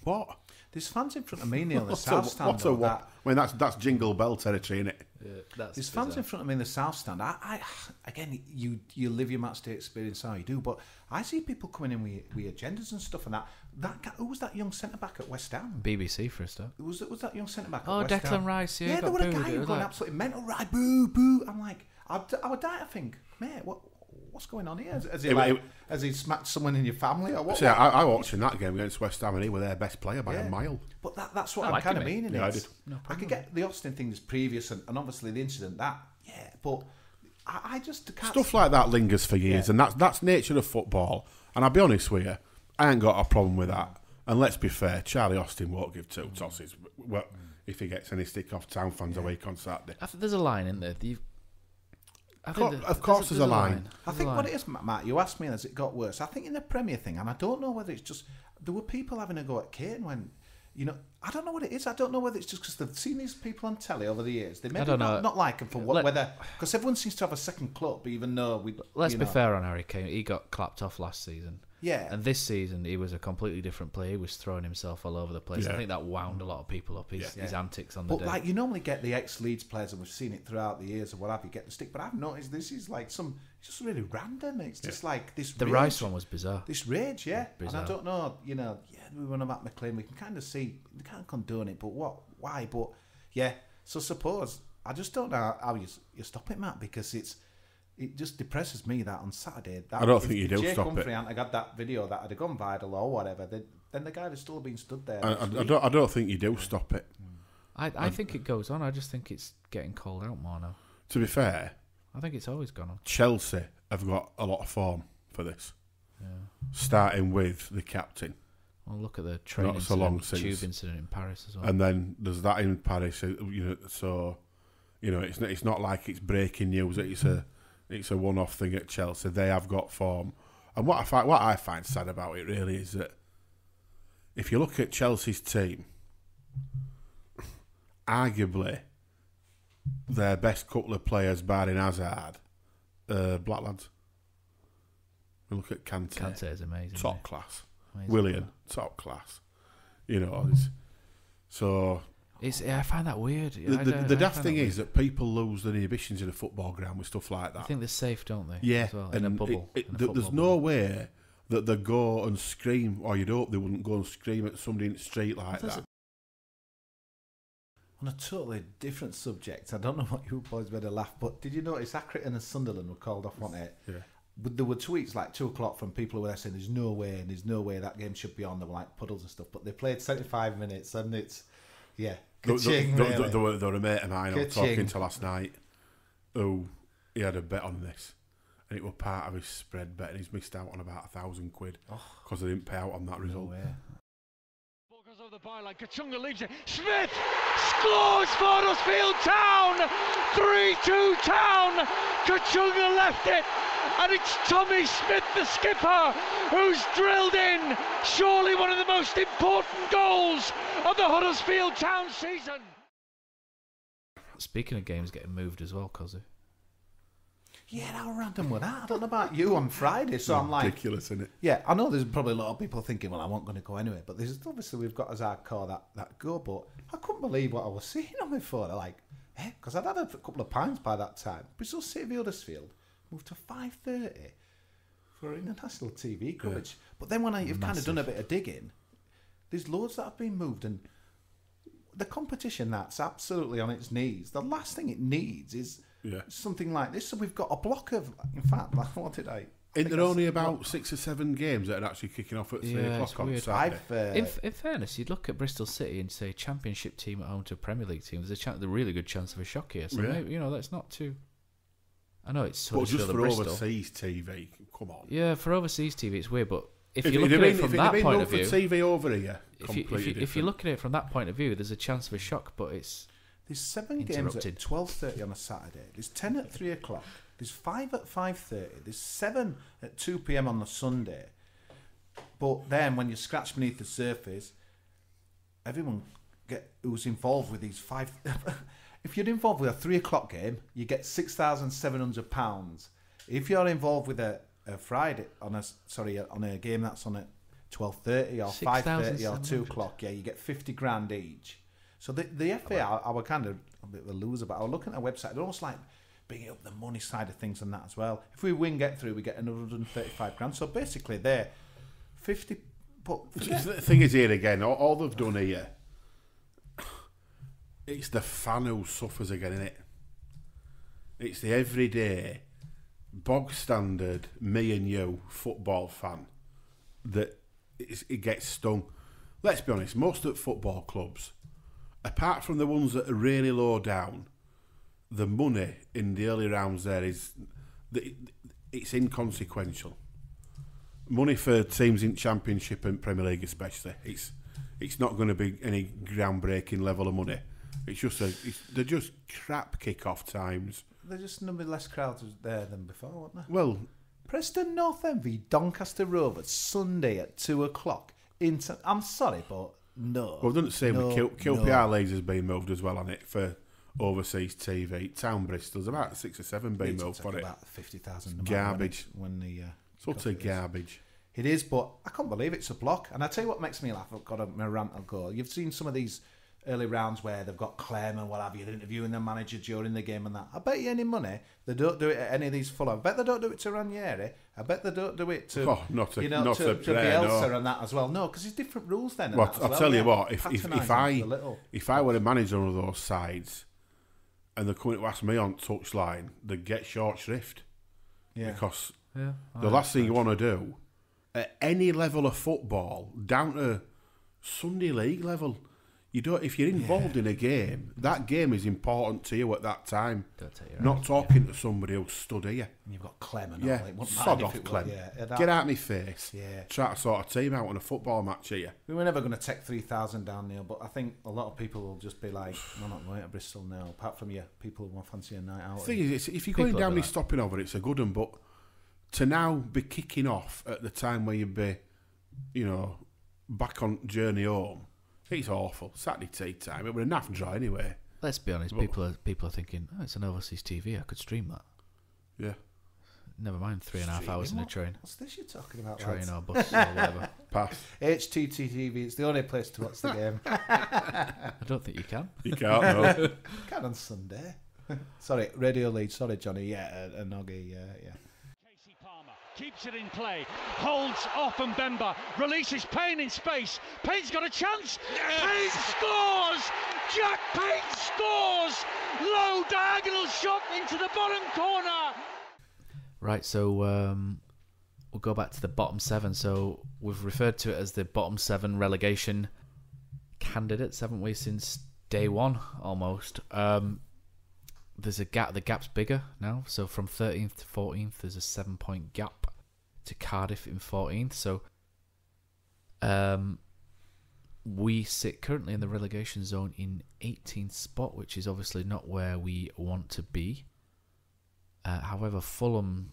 What? There's fans in front of me near the South Stand. What? I mean, that's Jingle Bell territory, isn't it? Yeah, there's fans in front of me in the South Stand. I again, you live your match day experience how you do, but I see people coming in with agendas and stuff, and that guy, who was that young centre back at West Ham? BBC for a start. Was that young centre back? Oh, at West Declan Ham? Rice. Yeah, Yeah, there got was a booed. guy who It was was going like- absolutely mental. Right, boo, boo. I'm like, I would die to think, mate, what's going on here? Has he smacked someone in your family or what? See, I watched in that game against West Ham, and he was their best player by a mile. But that's what I I'm like kind of him, meaning. Yeah, I is did. I could get the Austin things previous and obviously the incident but I just can't. Stuff like that lingers for years, and that's nature of football. And I'll be honest with you, I ain't got a problem with that. And let's be fair, Charlie Austin won't give two tosses if he gets any stick off town fans a week on Saturday. I think there's a line in there. Of course there's a line. I think what it is, Matt, you asked me, has it got worse? I think in the Premier thing, and I don't know whether it's just, there were people having a go at Kane when, I don't know what it is. I don't know whether it's just because they've seen these people on telly over the years. They maybe not like them for whether, because everyone seems to have a second club, even though Let's be fair on Harry Kane. He got clapped off last season. Yeah. And this season, he was a completely different player. He was throwing himself all over the place. Yeah. I think that wound a lot of people up, his antics on the day. But you normally get the ex-Leeds players, and we've seen it throughout the years or what have you, get the stick. But I've noticed this is like it's just really random. It's just like this. The rage. Rice one was bizarre. This rage, yeah. Bizarre. And I don't know, we run about McLean. We can kind of see, we can't condone it, but why? But yeah, so suppose, I just don't know how you stop it, Matt, because it just depresses me that on Saturday. I don't think you do stop Humphrey it. I got that video that had gone viral or whatever, then the guy had still been stood there. I don't think you do stop it. I think it goes on. I just think it's getting called out more now. To be fair, I think it's always gone on. Chelsea have got a lot of form for this. Starting with the captain. Well, look at the train Not so long tube since. incident in Paris as well. And then there's that in Paris, so it's not like it's breaking news. It's a one-off thing at Chelsea. They have got form, and what I find sad about it really is that if you look at Chelsea's team, arguably their best couple of players, barring Hazard, black lads. We look at Kante. Kante is amazing. Top class. Amazing. Willian, top class. So I find that weird. the daft thing is that people lose their inhibitions in a football ground with stuff like that. I think they're safe, don't they? Yeah, as well, in a bubble. There's no way that they go and scream, or you'd hope they wouldn't go and scream at somebody in the street like that. On a totally different subject, I don't know what you boys made a laugh, but did you notice Accrington and Sunderland were called off, weren't it? Yeah. But there were tweets like 2 o'clock from people who were saying there's no way that game should be on. There were like puddles and stuff, but they played 75 minutes and it's, yeah. There Really. were a mate of mine I was talking to last night who he had a bet on this, and it was part of his spread bet, and he's missed out on about £1,000 because they didn't pay out on that result. Ball goes over the byline. Kachunga leaves it. Smith scores for Huddersfield Town. 3-2 Town. Kachunga left it. And it's Tommy Smith, the skipper, who's drilled in surely one of the most important goals of the Huddersfield Town season. Speaking of games getting moved as well, Kosi. Yeah, how random was that? I don't know about you on Friday, so I'm like... Ridiculous, isn't it? Yeah, I know there's probably a lot of people thinking, well, I wasn't going to go anyway, but there's obviously we've got as hardcore that go, but I couldn't believe what I was seeing on my phone. Like, because I'd had a couple of pints by that time. Bristol City v Huddersfield moved to 5:30 for international TV coverage. Yeah. But then when you've kind of done a bit of digging, there's loads that have been moved, and the competition that's absolutely on its knees. The last thing it needs is something like this. So we've got a block of, in fact, what did I? Isn't there only about 6 or 7 games that are actually kicking off at 3 o'clock on Saturday? In fairness, you'd look at Bristol City and say Championship team at home to a Premier League team. There's a really good chance of a shock here. So maybe, that's not too. I know it's sort but of just for Bristol. Overseas TV, come on. Yeah, for overseas TV, it's weird. But if you look at it from that point of view, for TV over here, if you look at it from that point of view, there's a chance of a shock. But there's 7 games at 12:30 on a Saturday. There's 10 at 3 o'clock. There's 5 at 5:30. There's 7 at 2 p.m. on the Sunday. But then when you scratch beneath the surface, everyone who's involved with these 5... if you're involved with a 3 o'clock game, you get £6,700. If you're involved with a Friday on a game that's on at 12:30 or 5:30 or 2 o'clock, you get 50 grand each. So the FA, I were kind of a bit of a loser, but I was looking at a website. They're almost like bringing up the money side of things and that as well. If we get through, we get another 135 grand. So basically, they're 50. But the thing is here again, all they've done here, it's the fan who suffers again, isn't it? It's the everyday, bog standard, me and you football fan that it gets stung. Let's be honest, most of football clubs, apart from the ones that are really low down, the money in the early rounds there it's inconsequential. Money for teams in Championship and Premier League especially, it's not going to be any groundbreaking level of money. It's just they're just crap kick-off times. They're just a number less crowds there than before, weren't they? Well, Preston North End v Doncaster Rovers Sunday at 2 o'clock. I'm sorry, but no. Well, doesn't say QPR Leeds has been moved as well on it for overseas TV. Town Bristol's about 6 or 7 being moved for it. About 50,000. Garbage. When the it's utter garbage. It is, but I can't believe it's a block. And I tell you what makes me laugh. I've got my rant. I'll go. You've seen some of these early rounds where they've got Clem and what have you, they're interviewing their manager during the game and that. I bet you any money they don't do it at any of these Fulham. I bet they don't do it to Ranieri. I bet they don't do it to not to Bielsa and that as well. No, because there's different rules then. Well, I'll tell you what, if I were a manager on one of those sides and they're coming to ask me on touchline, they'd get short shrift. Yeah. Because the last thing you want to do at any level of football, down to Sunday League level, you don't. If you're involved in a game, that game is important to you at that time. Not talking to somebody who's stood here. And you've got Clem and all. Sod off, Clem. Get out of my face. Yeah. Try to sort a team out on a football match here. We were never going to take 3,000 down, Neil, but I think a lot of people will just be like, we're not going to Bristol now, apart from people who want fancy a night out. The thing is, if you're going down this stopping over, it's a good one, but to now be kicking off at the time where you'd be, back on journey home, it's awful. Saturday tea time. It was a naff dry anyway. Let's be honest. People are thinking, it's an overseas TV. I could stream that. Yeah. Never mind 3.5 hours in a train. What's this you're talking about? Train or bus or whatever. Pass. HTTV. It's the only place to watch the game. I don't think you can. You can't. No. You can on Sunday. Sorry, Radio Leeds. Sorry, Johnny. Yeah, Noggy. Yeah. Keeps it in play, holds off and Mbemba, releases Payne in space. Payne's got a chance. Payne scores! Jack Payne scores! Low diagonal shot into the bottom corner. Right, so we'll go back to the bottom 7. So we've referred to it as the bottom 7 relegation candidates, haven't we, since day one almost. There's a gap. The gap's bigger now. So from 13th to 14th, there's a 7-point gap to Cardiff in 14th. So we sit currently in the relegation zone in 18th spot, which is obviously not where we want to be. However, Fulham,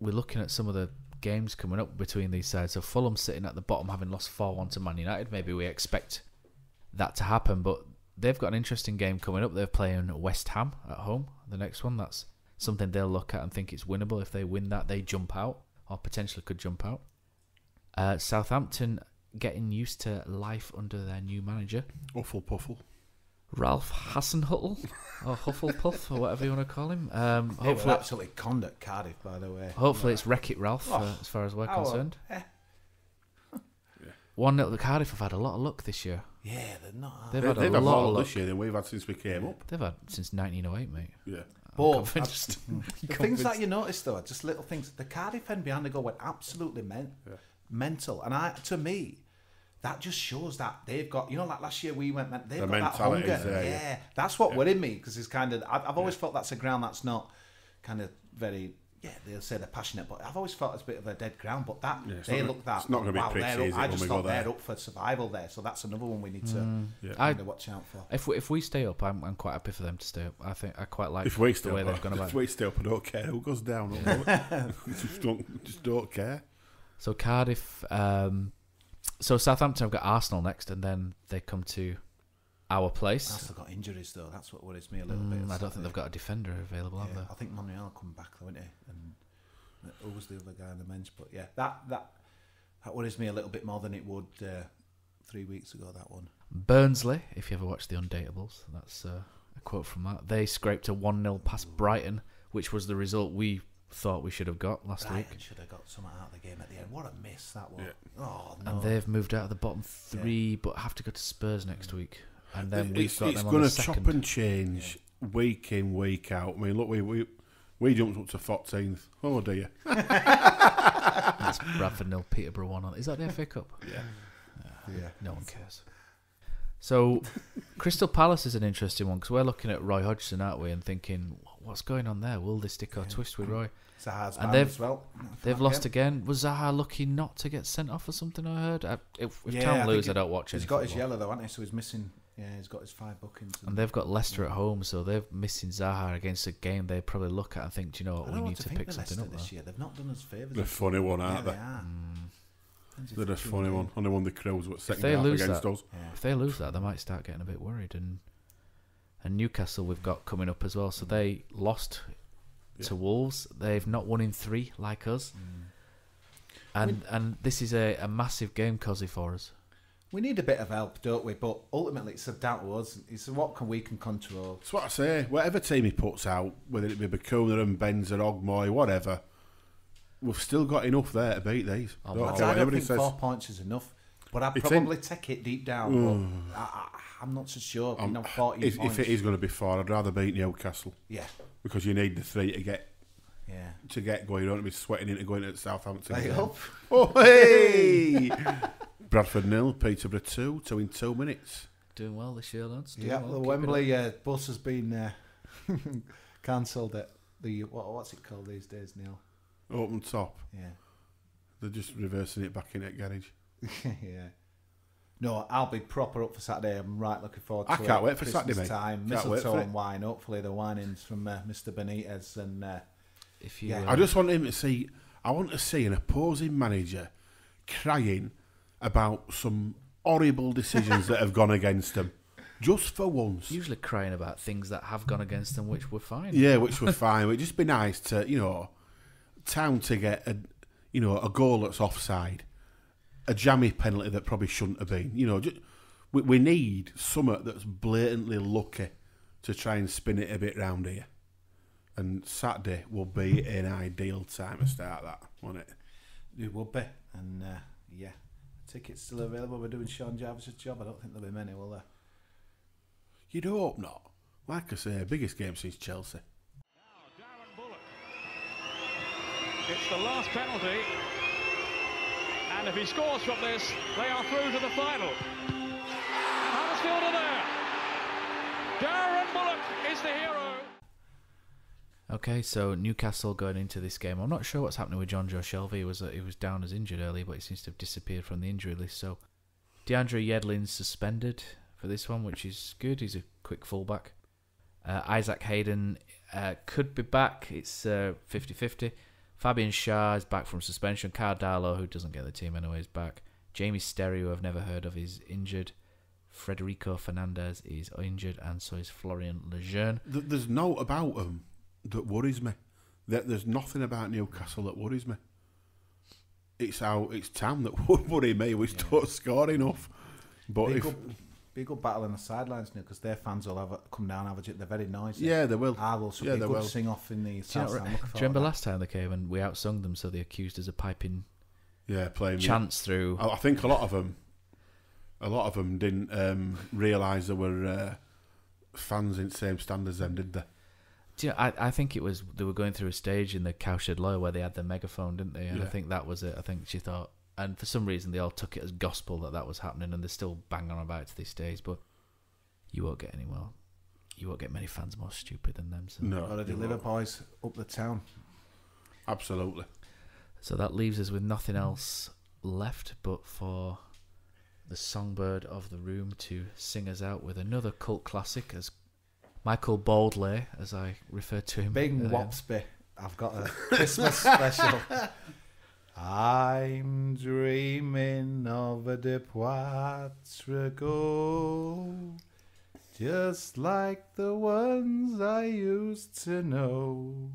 we're looking at some of the games coming up between these sides. So Fulham sitting at the bottom, having lost 4-1 to Man United. Maybe we expect that to happen, but they've got an interesting game coming up. They're playing West Ham at home. The next one, that's something they'll look at and think it's winnable. If they win that, they jump out, or potentially could jump out. Southampton getting used to life under their new manager. Puffle. Ralph Hasenhüttl, or Hufflepuff, or whatever you want to call him. Hopefully, absolutely conned at Cardiff, by the way. Hopefully it's Wreck-It Ralph, as far as we're concerned. 1-0. Cardiff have had a lot of luck this year. Yeah, they're not. They've They've had had a lot more of luck. this year than we've had since we came up. They've had since 1908, mate. Yeah. But The things that you notice though, just little things. The Cardiff end behind the goal went absolutely mental, and to me, that just shows that they've got. You know, like last year we went. They've got that hunger. There, That's what worried me because it's kind of. I've always felt that's a ground that's not kind of very. Yeah, they'll say they're passionate, but I've always felt it's a bit of a dead ground. But that they look that. It's not going to be pretty. I just thought they're up for survival there, so that's another one we need to watch out for. If we stay up, I'm quite happy for them to stay up. I think I quite like the way they've gone about. If we stay up, I don't care who goes down. just don't care. So Cardiff. So Southampton have got Arsenal next, and then they come to our place. Arsenal got injuries though. That's what worries me a little bit. I don't think they've got a defender available, have they? I think Monreal come back though, isn't he? And who was the other guy on the bench? But yeah, that worries me a little bit more than it would 3 weeks ago. That one. Barnsley, if you ever watched The Undateables, that's a quote from that. They scraped a 1-0 past Brighton, which was the result we thought we should have got last week. Should have got something out of the game at the end. What a miss that was. Yeah. Oh no. And they've moved out of the bottom 3, but have to go to Spurs next week. And then it's going to chop and change week in, week out. I mean, look, we jumped up to 14th. Oh dear. That's Bradford 0, Peterborough 1 on. Is that the FA Cup? Yeah. No one cares. So, Crystal Palace is an interesting one because we're looking at Roy Hodgson, aren't we, and thinking, what's going on there? Will they stick or twist with Roy? Zaha's and they've lost again. Was Zaha lucky not to get sent off or something? I heard. If Town lose, I don't watch it. He's got his yellow though, hasn't he? So he's missing. Yeah, he's got his 5 bookings. And they've got Leicester at home, so they're missing Zaha against a game they probably look at and think, do you know what, we need to pick something up this year. They've not done us favours. They're a funny one, aren't they? They are. They're a funny one. Only won the Crows, what, second half against us. If they lose that, they might start getting a bit worried. And Newcastle we've got coming up as well. So they lost to Wolves. They've not won in 3 like us. And this is a massive game, Kosi, for us. We need a bit of help, don't we? But ultimately, it's down to us. It's what we can control. That's what I say. Whatever team he puts out, whether it be Bacuna and Benza, Ogmoy, whatever, we've still got enough there to beat these. I don't think 4 points is enough. But I'd probably take it deep down. But I'm not so sure. If it is going to be 4, I'd rather beat Newcastle. Yeah. Because you need the 3 to get going. You don't want to be sweating into going to Southampton. I hope. Oh, hey! Bradford 0, Peterborough 2 in 2 minutes. Doing well this year, lads. Yeah, the Wembley bus has been cancelled at the what's it called these days, Neil? Open top. Yeah. They're just reversing it back in at garage. Yeah. No, I'll be proper up for Saturday. I'm right looking forward to it. I can't wait for Christmas Saturday, mate. Time. Mistletoe and wine. Hopefully the wining's from Mr. Benitez. And I just want him to see. I want to see an opposing manager crying about some horrible decisions that have gone against them, just for once. Usually crying about things that have gone against them, which were fine. Yeah, which were fine. It'd just be nice to, Town to get a goal that's offside, a jammy penalty that probably shouldn't have been. We need something that's blatantly lucky to try and spin it a bit round here. And Saturday will be an ideal time to start that, won't it? It will be, and tickets still available. We're doing Sean Jarvis's job. I don't think there'll be many, will there? You'd hope not. Like I say, biggest game since Chelsea. Now, Darren Bullock. It's the last penalty. And if he scores from this, they are through to the final. And Huddersfield are there. Darren Bullock is the hero. Okay, so Newcastle going into this game. I'm not sure what's happening with John Joe Shelby. He was down as injured earlier, but he seems to have disappeared from the injury list. So DeAndre Yedlin's suspended for this one, which is good. He's a quick fullback. Isaac Hayden could be back. It's 50-50. Fabian Schär is back from suspension. Cardalo, who doesn't get the team anyway, is back. Jamie Sterry, who I've never heard of, is injured. Federico Fernandez is injured, and so is Florian Lejeune. There's no about him that worries me. There's nothing about Newcastle that worries me. It's Town that would worry me. We don't score enough. But be a good battle in the sidelines now because their fans will come down average it. They're very noisy. Yeah, they will. I will. So be a good sing off in the south side. Do you remember last time they came and we outsung them, so they accused us of piping playing chants through? I think a lot of them a lot of them didn't realise there were fans in the same stand as them, did they? Do you know, I think it was they were going through a stage in the Cowshed Lawyer where they had the megaphone, didn't they? And I think that was it. I think she thought, and for some reason they all took it as gospel that was happening, and they're still banging on about it to this days. But you won't get any more. You won't get many fans more stupid than them. So. No, Got to deliver, boys, up the town. Absolutely. So that leaves us with nothing else left but for the songbird of the room to sing us out with another cult classic, as Michael Baldley, as I refer to him. Bing Wopsby. I've got a Christmas special. I'm dreaming of a Depoitre goal, just like the ones I used to know.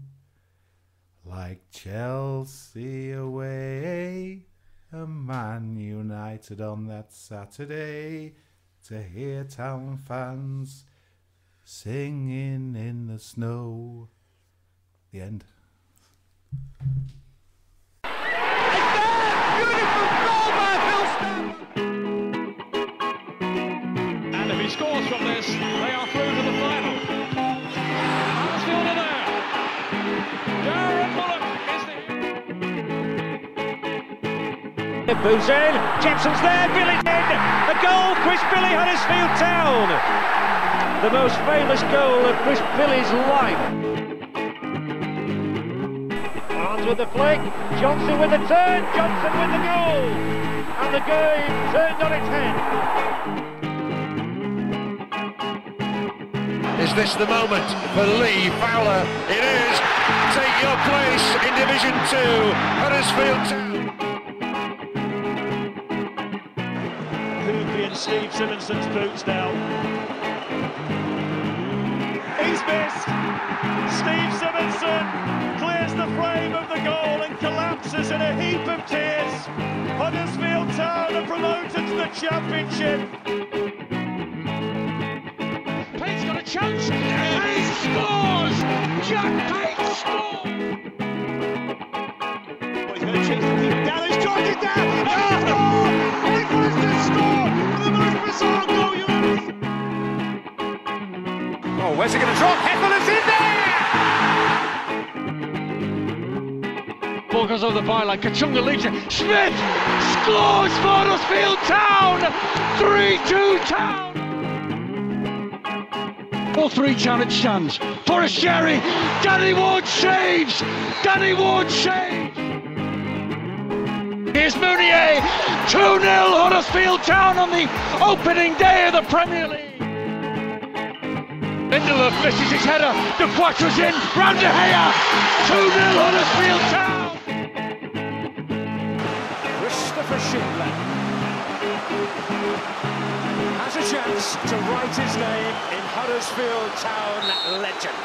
Like Chelsea away and Man United on that Saturday, to hear town fans singing in the snow. The end. And if he scores from this, they are through to the final. Huddersfield are there. Darren Bullock is the... Bouzil, Jepson's there, Billy's in. A goal, Chris Billy, Huddersfield Town. The most famous goal of Chris Billy's life. Barnes with the flick, Johnson with the turn, Johnson with the goal. And the game turned on its head. Is this the moment for Lee Fowler? It is. Take your place in Division 2, Huddersfield Town. Hoopy and Steve Simonson's boots now. He's missed. Steve Simonson clears the frame of the goal and collapses in a heap of tears. Huddersfield Town are promoted to the Championship. Pate's got a chance, and he scores! Jack Pate scores! Oh, he's going to chase the keeper down, he's dropped it down! Oh! Nicholas to score for the most bizarre goal you'll ever see! Oh, where's he going to drop? Heffer's in there! Ball goes over the byline, Kachunga leads it, Smith scores for Huddersfield Town! 3-2 Town! All three challenge stands. Forrest Sherry, Danny Ward saves! Danny Ward saves! Here's Mounier, 2-0 Huddersfield Town on the opening day of the Premier League. Lindelof misses his header, De Poitre's in, round De Gea, 2-0 Huddersfield Town! Christopher Schindler has a chance to write his name in Huddersfield Town legend.